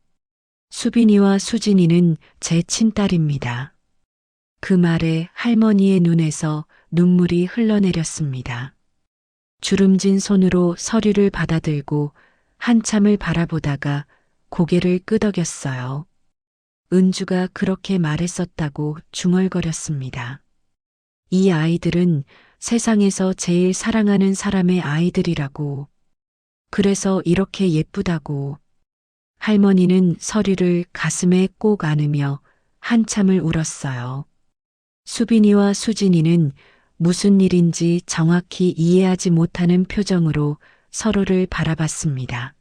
B: 수빈이와 수진이는 제 친딸입니다. 그 말에 할머니의 눈에서 눈물이 흘러내렸습니다. 주름진 손으로 서류를 받아들고 한참을 바라보다가 고개를 끄덕였어요. 은주가 그렇게 말했었다고 중얼거렸습니다. 이 아이들은 세상에서 제일 사랑하는 사람의 아이들이라고. 그래서 이렇게 예쁘다고. 할머니는 서류를 가슴에 꼭 안으며 한참을 울었어요. 수빈이와 수진이는 무슨 일인지 정확히 이해하지 못하는 표정으로 서로를 바라봤습니다.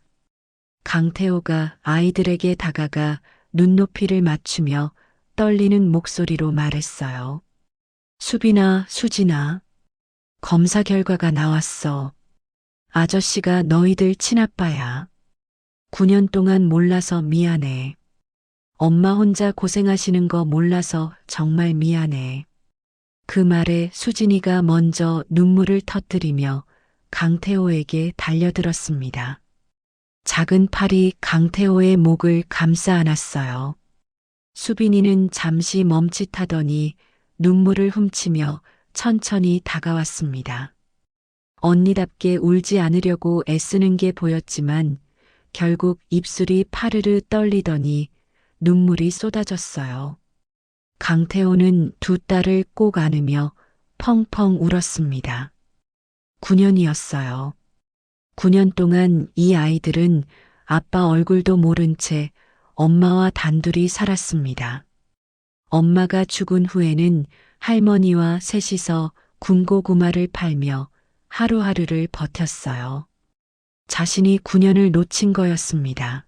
B: 강태호가 아이들에게 다가가 눈높이를 맞추며 떨리는 목소리로 말했어요. 수빈아, 수진아, 검사 결과가 나왔어. 아저씨가 너희들 친아빠야. 9년 동안 몰라서 미안해. 엄마 혼자 고생하시는 거 몰라서 정말 미안해. 그 말에 수진이가 먼저 눈물을 터뜨리며 강태호에게 달려들었습니다. 작은 팔이 강태호의 목을 감싸 안았어요. 수빈이는 잠시 멈칫하더니 눈물을 훔치며 천천히 다가왔습니다. 언니답게 울지 않으려고 애쓰는 게 보였지만 결국 입술이 파르르 떨리더니 눈물이 쏟아졌어요. 강태호는 두 딸을 꼭 안으며 펑펑 울었습니다. 9년이었어요. 9년 동안 이 아이들은 아빠 얼굴도 모른 채 엄마와 단둘이 살았습니다. 엄마가 죽은 후에는 할머니와 셋이서 군고구마를 팔며 하루하루를 버텼어요. 자신이 9년을 놓친 거였습니다.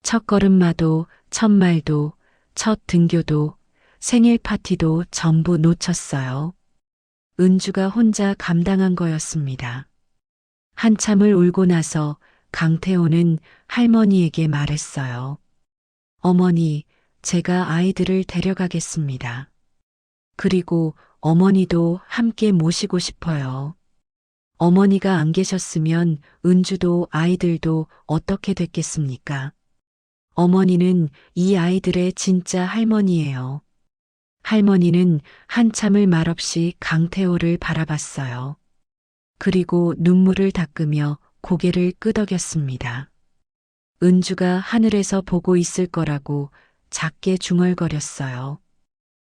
B: 첫 걸음마도, 첫 말도, 첫 등교도, 생일 파티도 전부 놓쳤어요. 은주가 혼자 감당한 거였습니다. 한참을 울고 나서 강태호는 할머니에게 말했어요. 어머니, 제가 아이들을 데려가겠습니다. 그리고 어머니도 함께 모시고 싶어요. 어머니가 안 계셨으면 은주도 아이들도 어떻게 됐겠습니까? 어머니는 이 아이들의 진짜 할머니예요. 할머니는 한참을 말없이 강태호를 바라봤어요. 그리고 눈물을 닦으며 고개를 끄덕였습니다. 은주가 하늘에서 보고 있을 거라고 작게 중얼거렸어요.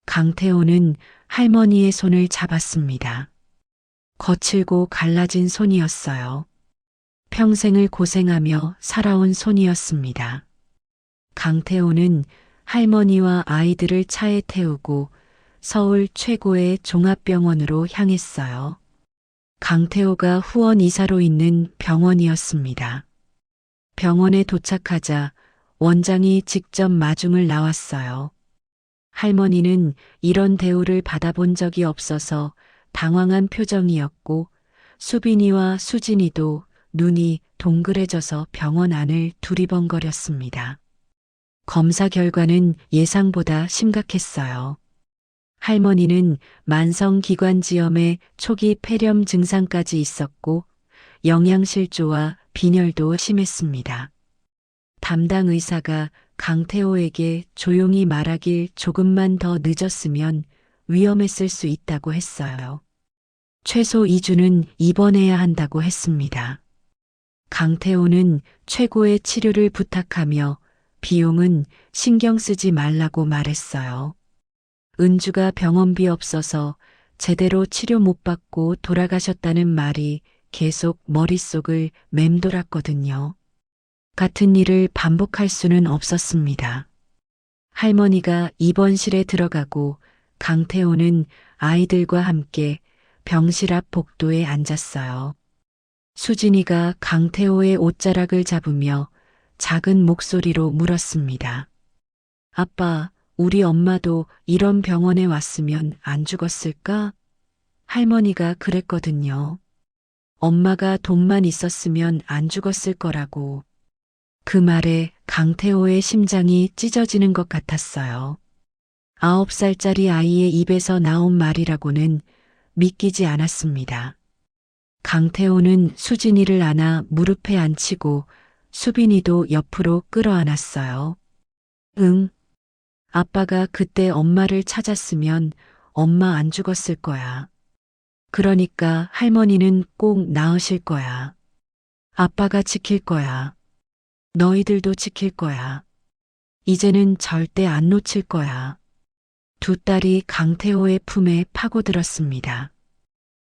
B: 강태호는 할머니의 손을 잡았습니다. 거칠고 갈라진 손이었어요. 평생을 고생하며 살아온 손이었습니다. 강태호는 할머니와 아이들을 차에 태우고 서울 최고의 종합병원으로 향했어요. 강태호가 후원 이사로 있는 병원이었습니다. 병원에 도착하자 원장이 직접 마중을 나왔어요. 할머니는 이런 대우를 받아본 적이 없어서 당황한 표정이었고 수빈이와 수진이도 눈이 동그래져서 병원 안을 두리번거렸습니다. 검사 결과는 예상보다 심각했어요. 할머니는 만성기관지염의 초기 폐렴 증상까지 있었고 영양실조와 빈혈도 심했습니다. 담당 의사가 강태호에게 조용히 말하길 조금만 더 늦었으면 위험했을 수 있다고 했어요. 최소 2주는 입원해야 한다고 했습니다. 강태호는 최고의 치료를 부탁하며 비용은 신경 쓰지 말라고 말했어요. 은주가 병원비 없어서 제대로 치료 못 받고 돌아가셨다는 말이 계속 머릿속을 맴돌았거든요. 같은 일을 반복할 수는 없었습니다. 할머니가 입원실에 들어가고 강태호는 아이들과 함께 병실 앞 복도에 앉았어요. 수진이가 강태호의 옷자락을 잡으며 작은 목소리로 물었습니다. 아빠, 우리 엄마도 이런 병원에 왔으면 안 죽었을까? 할머니가 그랬거든요. 엄마가 돈만 있었으면 안 죽었을 거라고. 그 말에 강태호의 심장이 찢어지는 것 같았어요. 9살짜리 아이의 입에서 나온 말이라고는 믿기지 않았습니다. 강태호는 수진이를 안아 무릎에 앉히고 수빈이도 옆으로 끌어안았어요. 응. 아빠가 그때 엄마를 찾았으면 엄마 안 죽었을 거야. 그러니까 할머니는 꼭 나으실 거야. 아빠가 지킬 거야. 너희들도 지킬 거야. 이제는 절대 안 놓칠 거야. 두 딸이 강태호의 품에 파고들었습니다.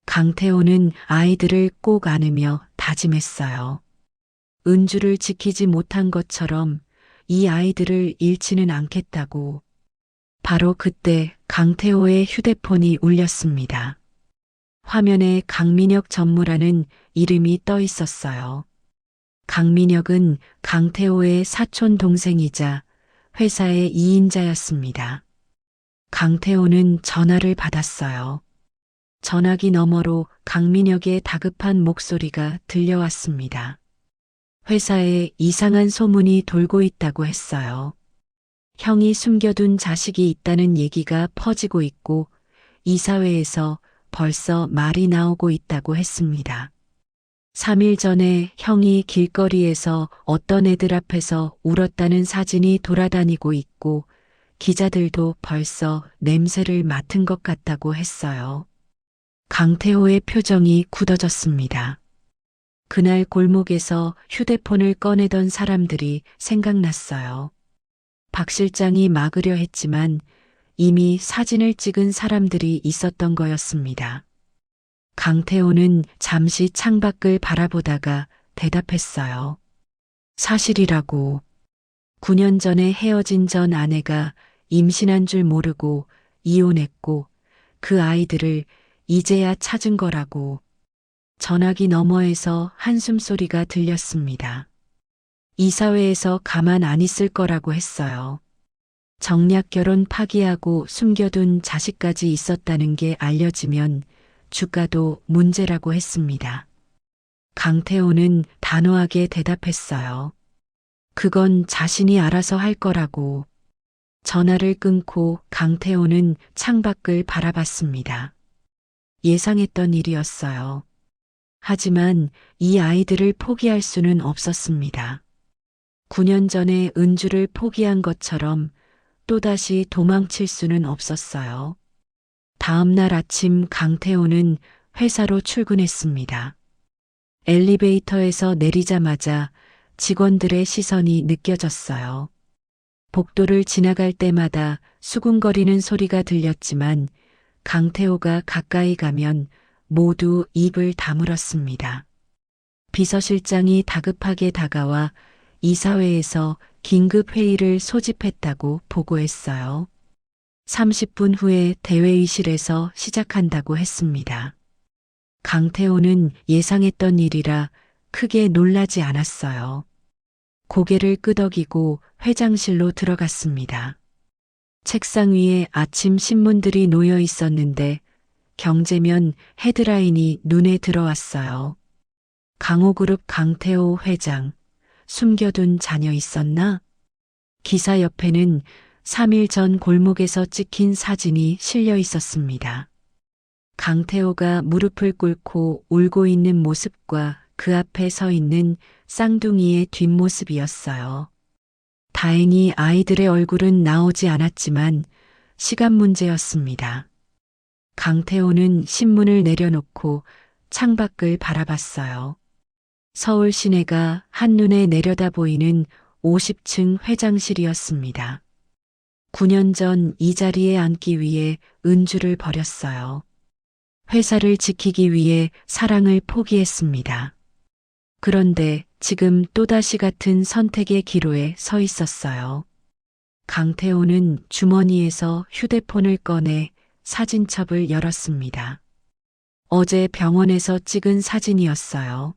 B: 강태호는 아이들을 꼭 안으며 다짐했어요. 은주를 지키지 못한 것처럼 이 아이들을 잃지는 않겠다고. 바로 그때 강태호의 휴대폰이 울렸습니다. 화면에 강민혁 전무라는 이름이 떠 있었어요. 강민혁은 강태호의 사촌 동생이자 회사의 2인자였습니다. 강태호는 전화를 받았어요. 전화기 너머로 강민혁의 다급한 목소리가 들려왔습니다. 회사에 이상한 소문이 돌고 있다고 했어요. 형이 숨겨둔 자식이 있다는 얘기가 퍼지고 있고 이사회에서 벌써 말이 나오고 있다고 했습니다. 3일 전에 형이 길거리에서 어떤 애들 앞에서 울었다는 사진이 돌아다니고 있고 기자들도 벌써 냄새를 맡은 것 같다고 했어요. 강태호의 표정이 굳어졌습니다. 그날 골목에서 휴대폰을 꺼내던 사람들이 생각났어요. 박 실장이 막으려 했지만 이미 사진을 찍은 사람들이 있었던 거였습니다. 강태호는 잠시 창밖을 바라보다가 대답했어요. 사실이라고. 9년 전에 헤어진 전 아내가 임신한 줄 모르고 이혼했고 그 아이들을 이제야 찾은 거라고. 전화기 너머에서 한숨소리가 들렸습니다. 이사회에서 가만 안 있을 거라고 했어요. 정략 결혼 파기하고 숨겨둔 자식까지 있었다는 게 알려지면 주가도 문제라고 했습니다. 강태호는 단호하게 대답했어요. 그건 자신이 알아서 할 거라고. 전화를 끊고 강태호는 창밖을 바라봤습니다. 예상했던 일이었어요. 하지만 이 아이들을 포기할 수는 없었습니다. 9년 전에 은주를 포기한 것처럼 또다시 도망칠 수는 없었어요. 다음 날 아침 강태호는 회사로 출근했습니다. 엘리베이터에서 내리자마자 직원들의 시선이 느껴졌어요. 복도를 지나갈 때마다 수군거리는 소리가 들렸지만 강태호가 가까이 가면 모두 입을 다물었습니다. 비서실장이 다급하게 다가와 이사회에서 긴급 회의를 소집했다고 보고했어요. 30분 후에 대회의실에서 시작한다고 했습니다. 강태호는 예상했던 일이라 크게 놀라지 않았어요. 고개를 끄덕이고 회장실로 들어갔습니다. 책상 위에 아침 신문들이 놓여 있었는데 경제면 헤드라인이 눈에 들어왔어요. 강호그룹 강태호 회장, 숨겨둔 자녀 있었나? 기사 옆에는 3일 전 골목에서 찍힌 사진이 실려 있었습니다. 강태호가 무릎을 꿇고 울고 있는 모습과 그 앞에 서 있는 쌍둥이의 뒷모습이었어요. 다행히 아이들의 얼굴은 나오지 않았지만 시간 문제였습니다. 강태호는 신문을 내려놓고 창밖을 바라봤어요. 서울 시내가 한눈에 내려다 보이는 50층 회장실이었습니다. 9년 전 이 자리에 앉기 위해 은주를 버렸어요. 회사를 지키기 위해 사랑을 포기했습니다. 그런데 지금 또다시 같은 선택의 기로에 서 있었어요. 강태호는 주머니에서 휴대폰을 꺼내 사진첩을 열었습니다. 어제 병원에서 찍은 사진이었어요.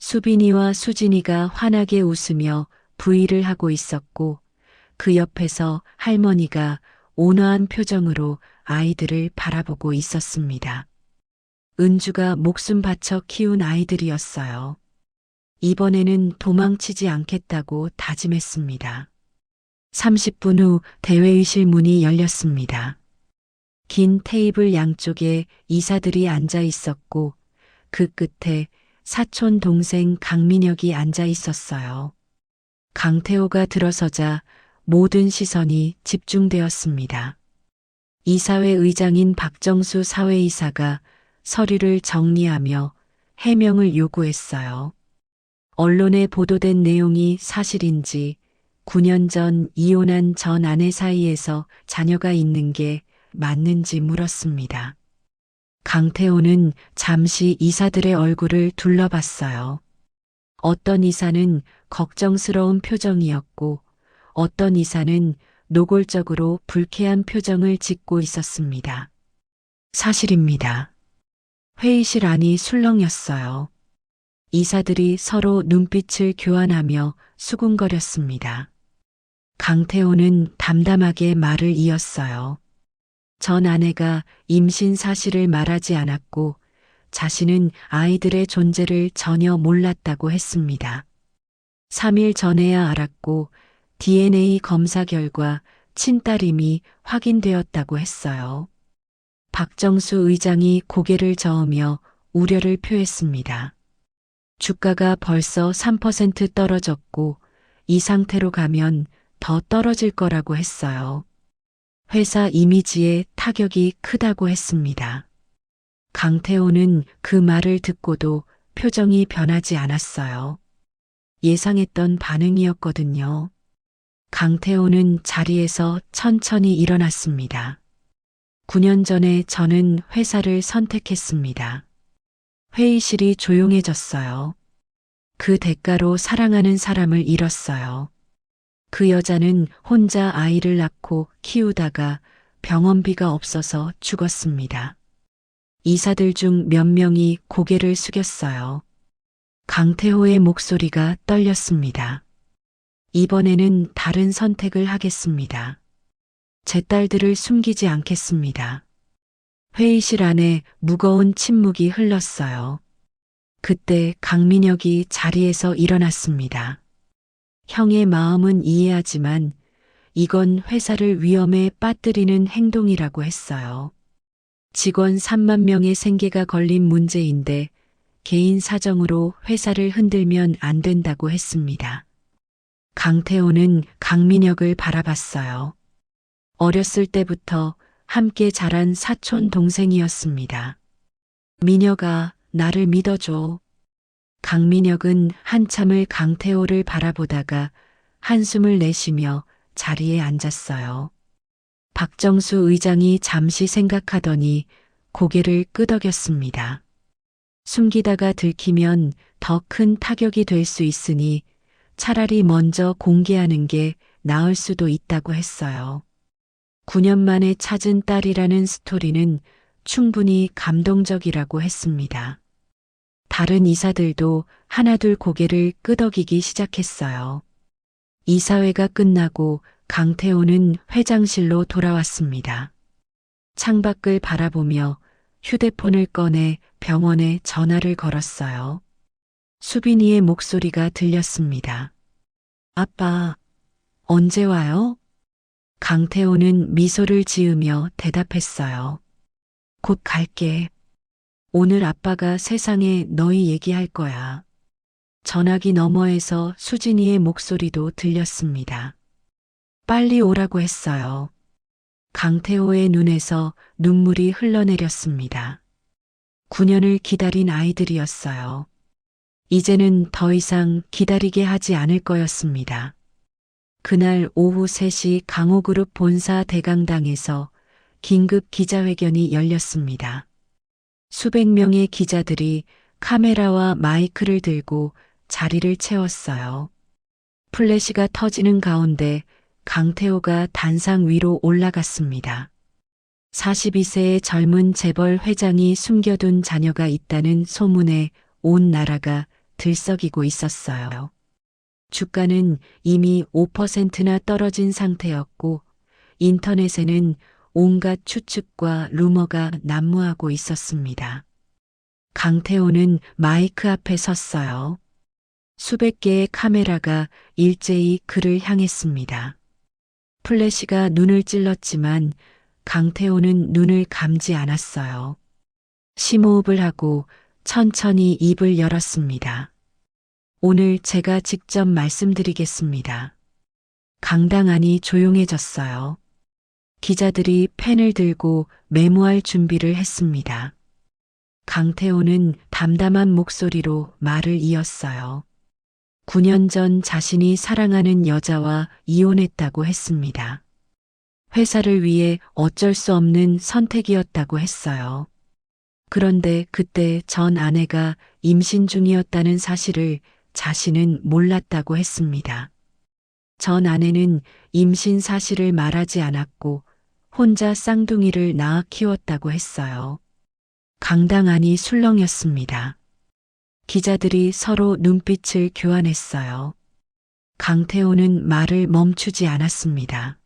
B: 수빈이와 수진이가 환하게 웃으며 부위를 하고 있었고 그 옆에서 할머니가 온화한 표정으로 아이들을 바라보고 있었습니다. 은주가 목숨 바쳐 키운 아이들이었어요. 이번에는 도망치지 않겠다고 다짐했습니다. 30분 후 대회의실 문이 열렸습니다. 긴 테이블 양쪽에 이사들이 앉아 있었고 그 끝에 사촌 동생 강민혁이 앉아 있었어요. 강태호가 들어서자 모든 시선이 집중되었습니다. 이사회 의장인 박정수 사회이사가 서류를 정리하며 해명을 요구했어요. 언론에 보도된 내용이 사실인지 9년 전 이혼한 전 아내 사이에서 자녀가 있는 게 맞는지 물었습니다. 강태호는 잠시 이사들의 얼굴을 둘러봤어요. 어떤 이사는 걱정스러운 표정이었고 어떤 이사는 노골적으로 불쾌한 표정을 짓고 있었습니다. 사실입니다. 회의실 안이 술렁였어요. 이사들이 서로 눈빛을 교환하며 수군거렸습니다. 강태호는 담담하게 말을 이었어요. 전 아내가 임신 사실을 말하지 않았고 자신은 아이들의 존재를 전혀 몰랐다고 했습니다. 3일 전에야 알았고 DNA 검사 결과 친딸임이 확인되었다고 했어요. 박정수 의장이 고개를 저으며 우려를 표했습니다. 주가가 벌써 3% 떨어졌고 이 상태로 가면 더 떨어질 거라고 했어요. 회사 이미지에 타격이 크다고 했습니다. 강태호는 그 말을 듣고도 표정이 변하지 않았어요. 예상했던 반응이었거든요. 강태호는 자리에서 천천히 일어났습니다. 9년 전에 저는 회사를 선택했습니다. 회의실이 조용해졌어요. 그 대가로 사랑하는 사람을 잃었어요. 그 여자는 혼자 아이를 낳고 키우다가 병원비가 없어서 죽었습니다. 이사들 중 몇 명이 고개를 숙였어요. 강태호의 목소리가 떨렸습니다. 이번에는 다른 선택을 하겠습니다. 제 딸들을 숨기지 않겠습니다. 회의실 안에 무거운 침묵이 흘렀어요. 그때 강민혁이 자리에서 일어났습니다. 형의 마음은 이해하지만 이건 회사를 위험에 빠뜨리는 행동이라고 했어요. 직원 3만 명의 생계가 걸린 문제인데 개인 사정으로 회사를 흔들면 안 된다고 했습니다. 강태호는 강민혁을 바라봤어요. 어렸을 때부터 함께 자란 사촌 동생이었습니다. 민혁아, 나를 믿어줘. 강민혁은 한참을 강태호를 바라보다가 한숨을 내쉬며 자리에 앉았어요. 박정수 의장이 잠시 생각하더니 고개를 끄덕였습니다. 숨기다가 들키면 더 큰 타격이 될 수 있으니 차라리 먼저 공개하는 게 나을 수도 있다고 했어요. 9년 만에 찾은 딸이라는 스토리는 충분히 감동적이라고 했습니다. 다른 이사들도 하나둘 고개를 끄덕이기 시작했어요. 이사회가 끝나고 강태호는 회장실로 돌아왔습니다. 창밖을 바라보며 휴대폰을 꺼내 병원에 전화를 걸었어요. 수빈이의 목소리가 들렸습니다. 아빠, 언제 와요? 강태호는 미소를 지으며 대답했어요. 곧 갈게. 오늘 아빠가 세상에 너희 얘기할 거야. 전화기 너머에서 수진이의 목소리도 들렸습니다. 빨리 오라고 했어요. 강태호의 눈에서 눈물이 흘러내렸습니다. 9년을 기다린 아이들이었어요. 이제는 더 이상 기다리게 하지 않을 거였습니다. 그날 오후 3시 강호그룹 본사 대강당에서 긴급 기자회견이 열렸습니다. 수백 명의 기자들이 카메라와 마이크를 들고 자리를 채웠어요. 플래시가 터지는 가운데 강태호가 단상 위로 올라갔습니다. 42세의 젊은 재벌 회장이 숨겨둔 자녀가 있다는 소문에 온 나라가 들썩이고 있었어요. 주가는 이미 5%나 떨어진 상태였고 인터넷에는 온갖 추측과 루머가 난무하고 있었습니다. 강태호는 마이크 앞에 섰어요. 수백 개의 카메라가 일제히 그를 향했습니다. 플래시가 눈을 찔렀지만 강태호는 눈을 감지 않았어요. 심호흡을 하고 천천히 입을 열었습니다. 오늘 제가 직접 말씀드리겠습니다. 강당 안이 조용해졌어요. 기자들이 펜을 들고 메모할 준비를 했습니다. 강태호는 담담한 목소리로 말을 이었어요. 9년 전 자신이 사랑하는 여자와 이혼했다고 했습니다. 회사를 위해 어쩔 수 없는 선택이었다고 했어요. 그런데 그때 전 아내가 임신 중이었다는 사실을 자신은 몰랐다고 했습니다. 전 아내는 임신 사실을 말하지 않았고 혼자 쌍둥이를 낳아 키웠다고 했어요. 강당 안이 술렁였습니다. 기자들이 서로 눈빛을 교환했어요. 강태호는 말을 멈추지 않았습니다.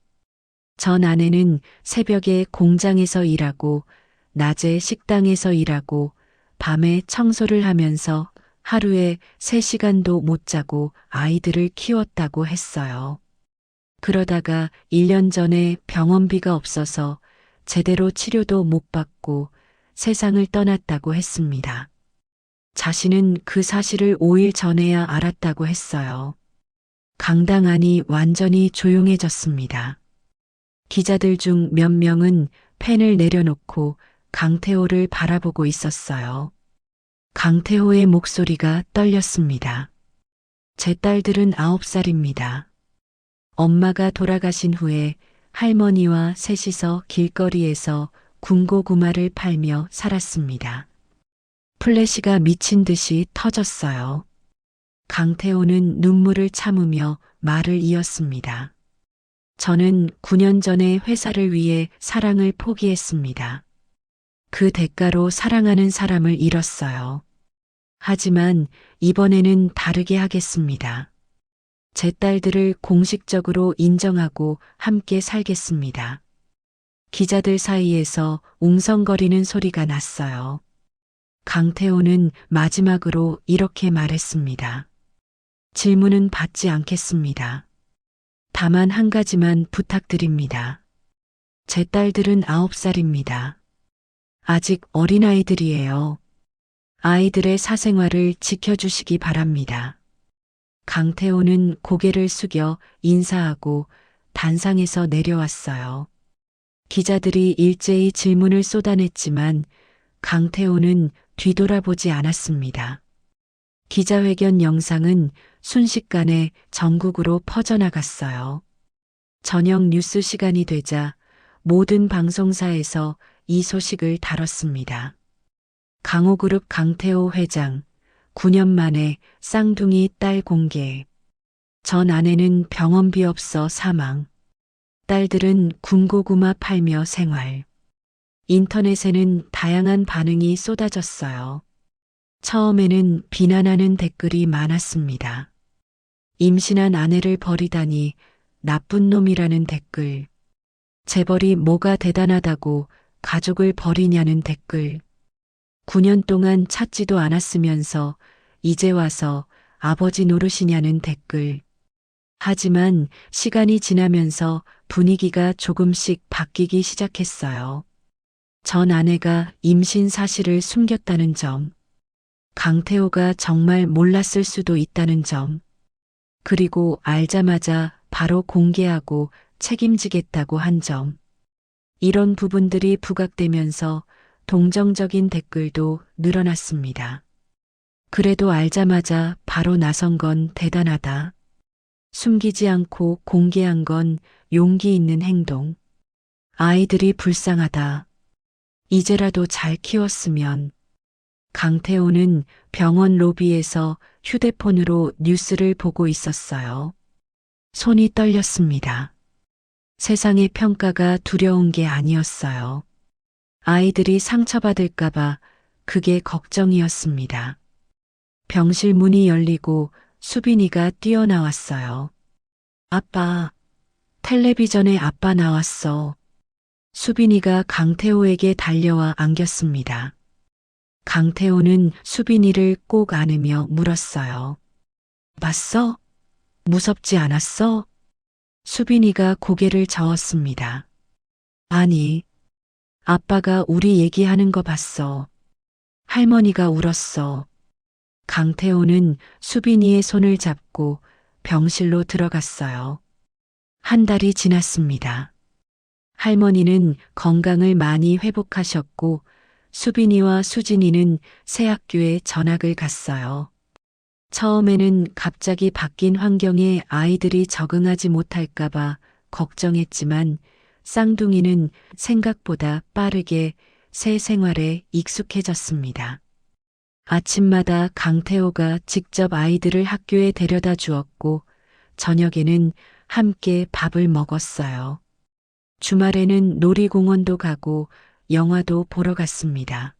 B: 전 아내는 새벽에 공장에서 일하고 낮에 식당에서 일하고 밤에 청소를 하면서 하루에 3시간도 못 자고 아이들을 키웠다고 했어요. 그러다가 1년 전에 병원비가 없어서 제대로 치료도 못 받고 세상을 떠났다고 했습니다. 자신은 그 사실을 5일 전에야 알았다고 했어요. 강당 안이 완전히 조용해졌습니다. 기자들 중 몇 명은 펜을 내려놓고 강태호를 바라보고 있었어요. 강태호의 목소리가 떨렸습니다. 제 딸들은 9살입니다. 엄마가 돌아가신 후에 할머니와 셋이서 길거리에서 군고구마를 팔며 살았습니다. 플래시가 미친 듯이 터졌어요. 강태호는 눈물을 참으며 말을 이었습니다. 저는 9년 전에 회사를 위해 사랑을 포기했습니다. 그 대가로 사랑하는 사람을 잃었어요. 하지만 이번에는 다르게 하겠습니다. 제 딸들을 공식적으로 인정하고 함께 살겠습니다. 기자들 사이에서 웅성거리는 소리가 났어요. 강태호는 마지막으로 이렇게 말했습니다. 질문은 받지 않겠습니다. 다만 한 가지만 부탁드립니다. 제 딸들은 9살입니다. 아직 어린아이들이에요. 아이들의 사생활을 지켜주시기 바랍니다. 강태호는 고개를 숙여 인사하고 단상에서 내려왔어요. 기자들이 일제히 질문을 쏟아냈지만 강태호는 뒤돌아보지 않았습니다. 기자회견 영상은 순식간에 전국으로 퍼져나갔어요. 저녁 뉴스 시간이 되자 모든 방송사에서 이 소식을 다뤘습니다. 강호그룹 강태호 회장, 9년 만에 쌍둥이 딸 공개. 전 아내는 병원비 없어 사망. 딸들은 군고구마 팔며 생활. 인터넷에는 다양한 반응이 쏟아졌어요. 처음에는 비난하는 댓글이 많았습니다. 임신한 아내를 버리다니 나쁜 놈이라는 댓글. 재벌이 뭐가 대단하다고 가족을 버리냐는 댓글. 9년 동안 찾지도 않았으면서 이제 와서 아버지 노릇이냐는 댓글. 하지만 시간이 지나면서 분위기가 조금씩 바뀌기 시작했어요. 전 아내가 임신 사실을 숨겼다는 점. 강태호가 정말 몰랐을 수도 있다는 점. 그리고 알자마자 바로 공개하고 책임지겠다고 한 점. 이런 부분들이 부각되면서 동정적인 댓글도 늘어났습니다. 그래도 알자마자 바로 나선 건 대단하다. 숨기지 않고 공개한 건 용기 있는 행동. 아이들이 불쌍하다. 이제라도 잘 키웠으면. 강태호는 병원 로비에서 휴대폰으로 뉴스를 보고 있었어요. 손이 떨렸습니다. 세상의 평가가 두려운 게 아니었어요. 아이들이 상처받을까봐 그게 걱정이었습니다. 병실 문이 열리고 수빈이가 뛰어나왔어요. 아빠, 텔레비전에 아빠 나왔어. 수빈이가 강태호에게 달려와 안겼습니다. 강태호는 수빈이를 꼭 안으며 물었어요. 봤어? 무섭지 않았어? 수빈이가 고개를 저었습니다. 아니, 아빠가 우리 얘기하는 거 봤어. 할머니가 울었어. 강태호는 수빈이의 손을 잡고 병실로 들어갔어요. 한 달이 지났습니다. 할머니는 건강을 많이 회복하셨고 수빈이와 수진이는 새 학교에 전학을 갔어요. 처음에는 갑자기 바뀐 환경에 아이들이 적응하지 못할까봐 걱정했지만 쌍둥이는 생각보다 빠르게 새 생활에 익숙해졌습니다. 아침마다 강태호가 직접 아이들을 학교에 데려다 주었고 저녁에는 함께 밥을 먹었어요. 주말에는 놀이공원도 가고 영화도 보러 갔습니다.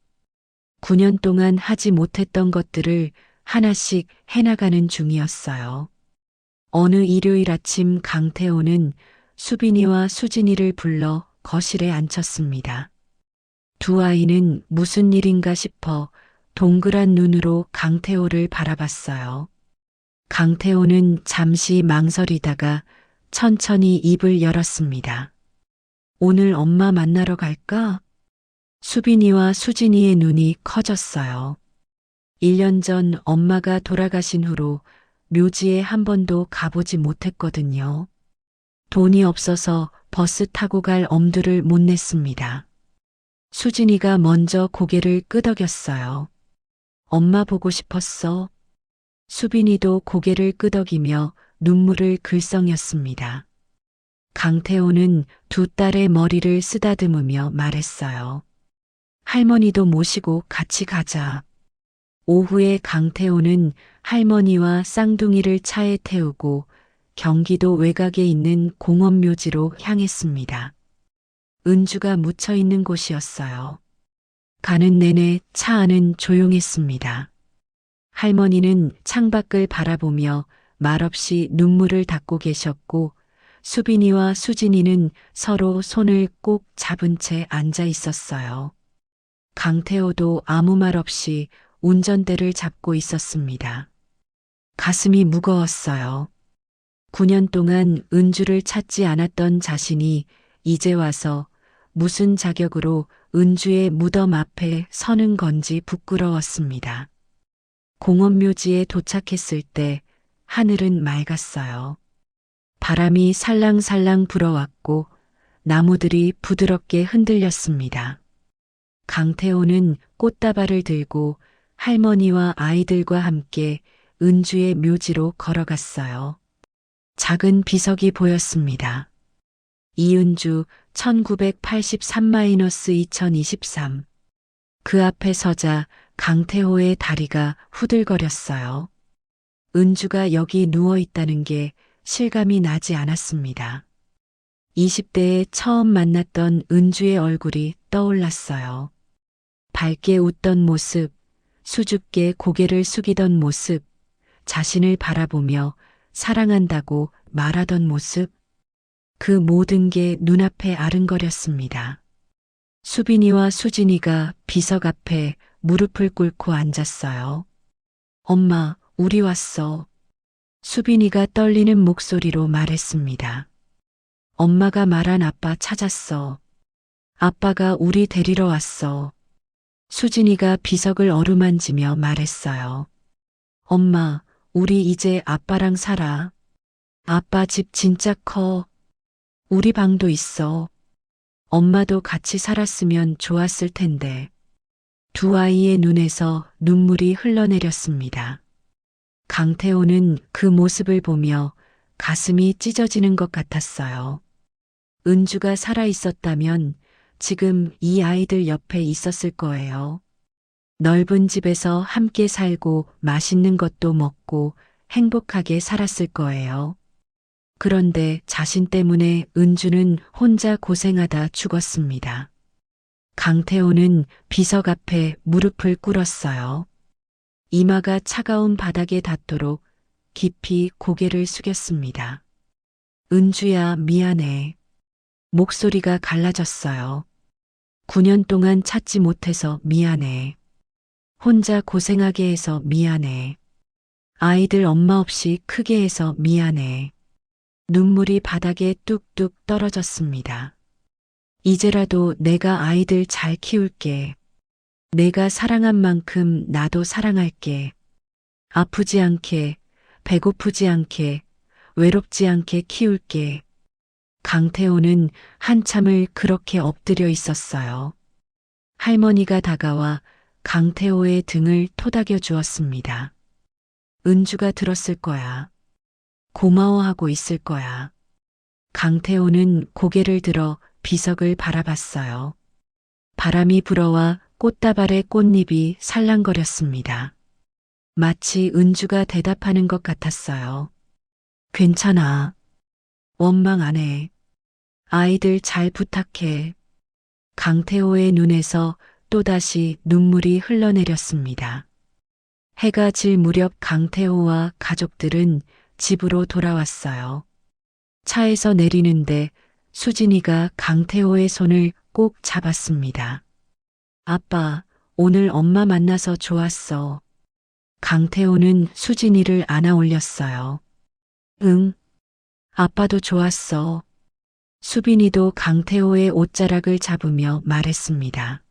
B: 9년 동안 하지 못했던 것들을 하나씩 해나가는 중이었어요. 어느 일요일 아침 강태호는 수빈이와 수진이를 불러 거실에 앉혔습니다. 두 아이는 무슨 일인가 싶어 동그란 눈으로 강태호를 바라봤어요. 강태호는 잠시 망설이다가 천천히 입을 열었습니다. 오늘 엄마 만나러 갈까? 수빈이와 수진이의 눈이 커졌어요. 1년 전 엄마가 돌아가신 후로 묘지에 한 번도 가보지 못했거든요. 돈이 없어서 버스 타고 갈 엄두를 못 냈습니다. 수진이가 먼저 고개를 끄덕였어요. 엄마 보고 싶었어. 수빈이도 고개를 끄덕이며 눈물을 글썽였습니다. 강태호는 두 딸의 머리를 쓰다듬으며 말했어요. 할머니도 모시고 같이 가자. 오후에 강태호는 할머니와 쌍둥이를 차에 태우고 경기도 외곽에 있는 공원묘지로 향했습니다. 은주가 묻혀 있는 곳이었어요. 가는 내내 차 안은 조용했습니다. 할머니는 창밖을 바라보며 말없이 눈물을 닦고 계셨고 수빈이와 수진이는 서로 손을 꼭 잡은 채 앉아 있었어요. 강태호도 아무 말 없이 운전대를 잡고 있었습니다. 가슴이 무거웠어요. 9년 동안 은주를 찾지 않았던 자신이 이제 와서 무슨 자격으로 은주의 무덤 앞에 서는 건지 부끄러웠습니다. 공원묘지에 도착했을 때 하늘은 맑았어요. 바람이 살랑살랑 불어왔고 나무들이 부드럽게 흔들렸습니다. 강태호는 꽃다발을 들고 할머니와 아이들과 함께 은주의 묘지로 걸어갔어요. 작은 비석이 보였습니다. 이은주 1983-2023. 그 앞에 서자 강태호의 다리가 후들거렸어요. 은주가 여기 누워 있다는 게 실감이 나지 않았습니다. 20대에 처음 만났던 은주의 얼굴이 떠올랐어요. 밝게 웃던 모습, 수줍게 고개를 숙이던 모습, 자신을 바라보며 사랑한다고 말하던 모습, 그 모든 게 눈앞에 아른거렸습니다. 수빈이와 수진이가 비석 앞에 무릎을 꿇고 앉았어요. 엄마, 우리 왔어. 수빈이가 떨리는 목소리로 말했습니다. 엄마가 말한 아빠 찾았어. 아빠가 우리 데리러 왔어. 수진이가 비석을 어루만지며 말했어요. 엄마, 우리 이제 아빠랑 살아. 아빠 집 진짜 커. 우리 방도 있어. 엄마도 같이 살았으면 좋았을 텐데. 두 아이의 눈에서 눈물이 흘러내렸습니다. 강태호는 그 모습을 보며 가슴이 찢어지는 것 같았어요. 은주가 살아 있었다면 지금 이 아이들 옆에 있었을 거예요. 넓은 집에서 함께 살고 맛있는 것도 먹고 행복하게 살았을 거예요. 그런데 자신 때문에 은주는 혼자 고생하다 죽었습니다. 강태호는 비석 앞에 무릎을 꿇었어요. 이마가 차가운 바닥에 닿도록 깊이 고개를 숙였습니다. 은주야, 미안해. 목소리가 갈라졌어요. 9년 동안 찾지 못해서 미안해. 혼자 고생하게 해서 미안해. 아이들 엄마 없이 크게 해서 미안해. 눈물이 바닥에 뚝뚝 떨어졌습니다. 이제라도 내가 아이들 잘 키울게. 내가 사랑한 만큼 나도 사랑할게. 아프지 않게, 배고프지 않게, 외롭지 않게 키울게. 강태호는 한참을 그렇게 엎드려 있었어요. 할머니가 다가와 강태호의 등을 토닥여 주었습니다. 은주가 들었을 거야. 고마워하고 있을 거야. 강태호는 고개를 들어 비석을 바라봤어요. 바람이 불어와 꽃다발의 꽃잎이 살랑거렸습니다. 마치 은주가 대답하는 것 같았어요. 괜찮아. 원망 안 해. 아이들 잘 부탁해. 강태호의 눈에서 또다시 눈물이 흘러내렸습니다. 해가 질 무렵 강태호와 가족들은 집으로 돌아왔어요. 차에서 내리는데 수진이가 강태호의 손을 꼭 잡았습니다. 아빠, 오늘 엄마 만나서 좋았어. 강태호는 수진이를 안아 올렸어요. 응, 아빠도 좋았어. 수빈이도 강태호의 옷자락을 잡으며 말했습니다.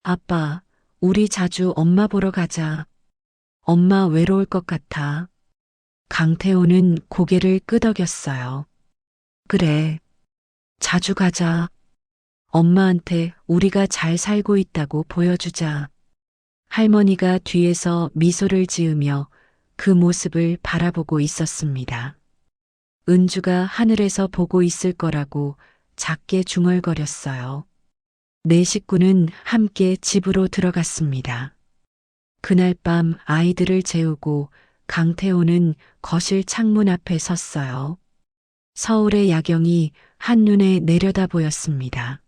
B: 아빠, 우리 자주 엄마 보러 가자. 엄마 외로울 것 같아. 강태호는 고개를 끄덕였어요. 그래, 자주 가자. 엄마한테 우리가 잘 살고 있다고 보여주자. 할머니가 뒤에서 미소를 지으며 그 모습을 바라보고 있었습니다. 은주가 하늘에서 보고 있을 거라고 작게 중얼거렸어요. 네 식구는 함께 집으로 들어갔습니다. 그날 밤 아이들을 재우고 강태호는 거실 창문 앞에 섰어요. 서울의 야경이 한눈에 내려다 보였습니다.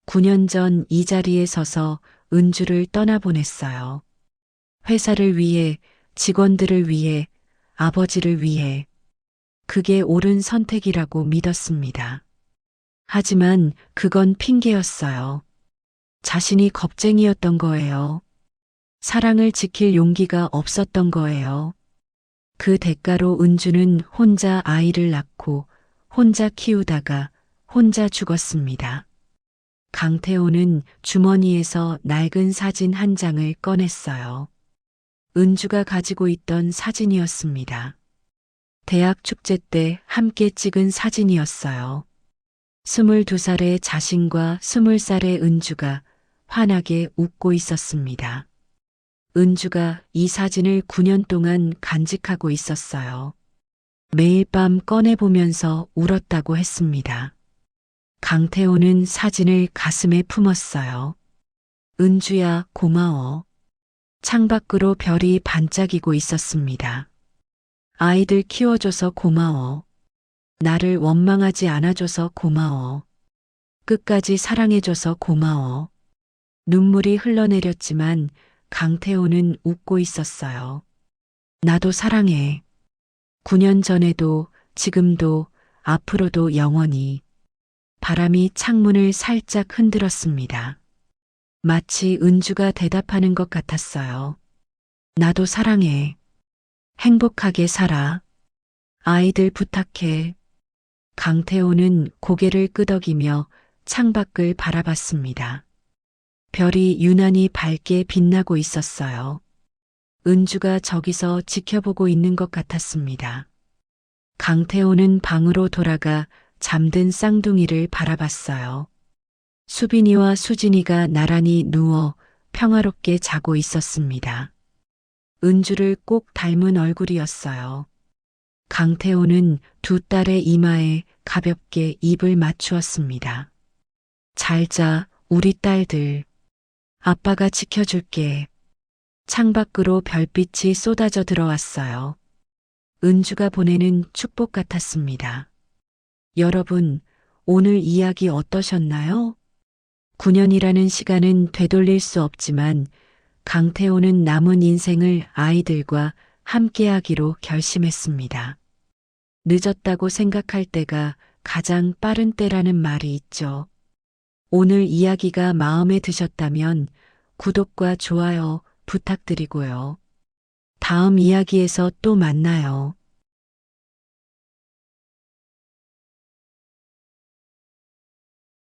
B: 9년 전 이 자리에 서서 은주를 떠나보냈어요. 회사를 위해, 직원들을 위해, 아버지를 위해. 그게 옳은 선택이라고 믿었습니다. 하지만 그건 핑계였어요. 자신이 겁쟁이였던 거예요. 사랑을 지킬 용기가 없었던 거예요. 그 대가로 은주는 혼자 아이를 낳고 혼자 키우다가 혼자 죽었습니다. 강태호는 주머니에서 낡은 사진 한 장을 꺼냈어요. 은주가 가지고 있던 사진이었습니다. 대학 축제 때 함께 찍은 사진이었어요. 22살의 자신과 20살의 은주가 환하게 웃고 있었습니다. 은주가 이 사진을 9년 동안 간직하고 있었어요. 매일 밤 꺼내보면서 울었다고 했습니다. 강태호는 사진을 가슴에 품었어요. 은주야, 고마워. 창밖으로 별이 반짝이고 있었습니다. 아이들 키워줘서 고마워. 나를 원망하지 않아줘서 고마워. 끝까지 사랑해줘서 고마워. 눈물이 흘러내렸지만 강태호는 웃고 있었어요. 나도 사랑해. 9년 전에도, 지금도, 앞으로도 영원히. 바람이 창문을 살짝 흔들었습니다. 마치 은주가 대답하는 것 같았어요. 나도 사랑해. 행복하게 살아. 아이들 부탁해. 강태호는 고개를 끄덕이며 창밖을 바라봤습니다. 별이 유난히 밝게 빛나고 있었어요. 은주가 저기서 지켜보고 있는 것 같았습니다. 강태호는 방으로 돌아가 잠든 쌍둥이를 바라봤어요. 수빈이와 수진이가 나란히 누워 평화롭게 자고 있었습니다. 은주를 꼭 닮은 얼굴이었어요. 강태호는 두 딸의 이마에 가볍게 입을 맞추었습니다. 잘 자, 우리 딸들. 아빠가 지켜줄게. 창밖으로 별빛이 쏟아져 들어왔어요. 은주가 보내는 축복 같았습니다. 여러분, 오늘 이야기 어떠셨나요? 9년이라는 시간은 되돌릴 수 없지만 강태호는 남은 인생을 아이들과 함께하기로 결심했습니다. 늦었다고 생각할 때가 가장 빠른 때라는 말이 있죠. 오늘 이야기가 마음에 드셨다면 구독과 좋아요 부탁드리고요. 다음 이야기에서 또 만나요.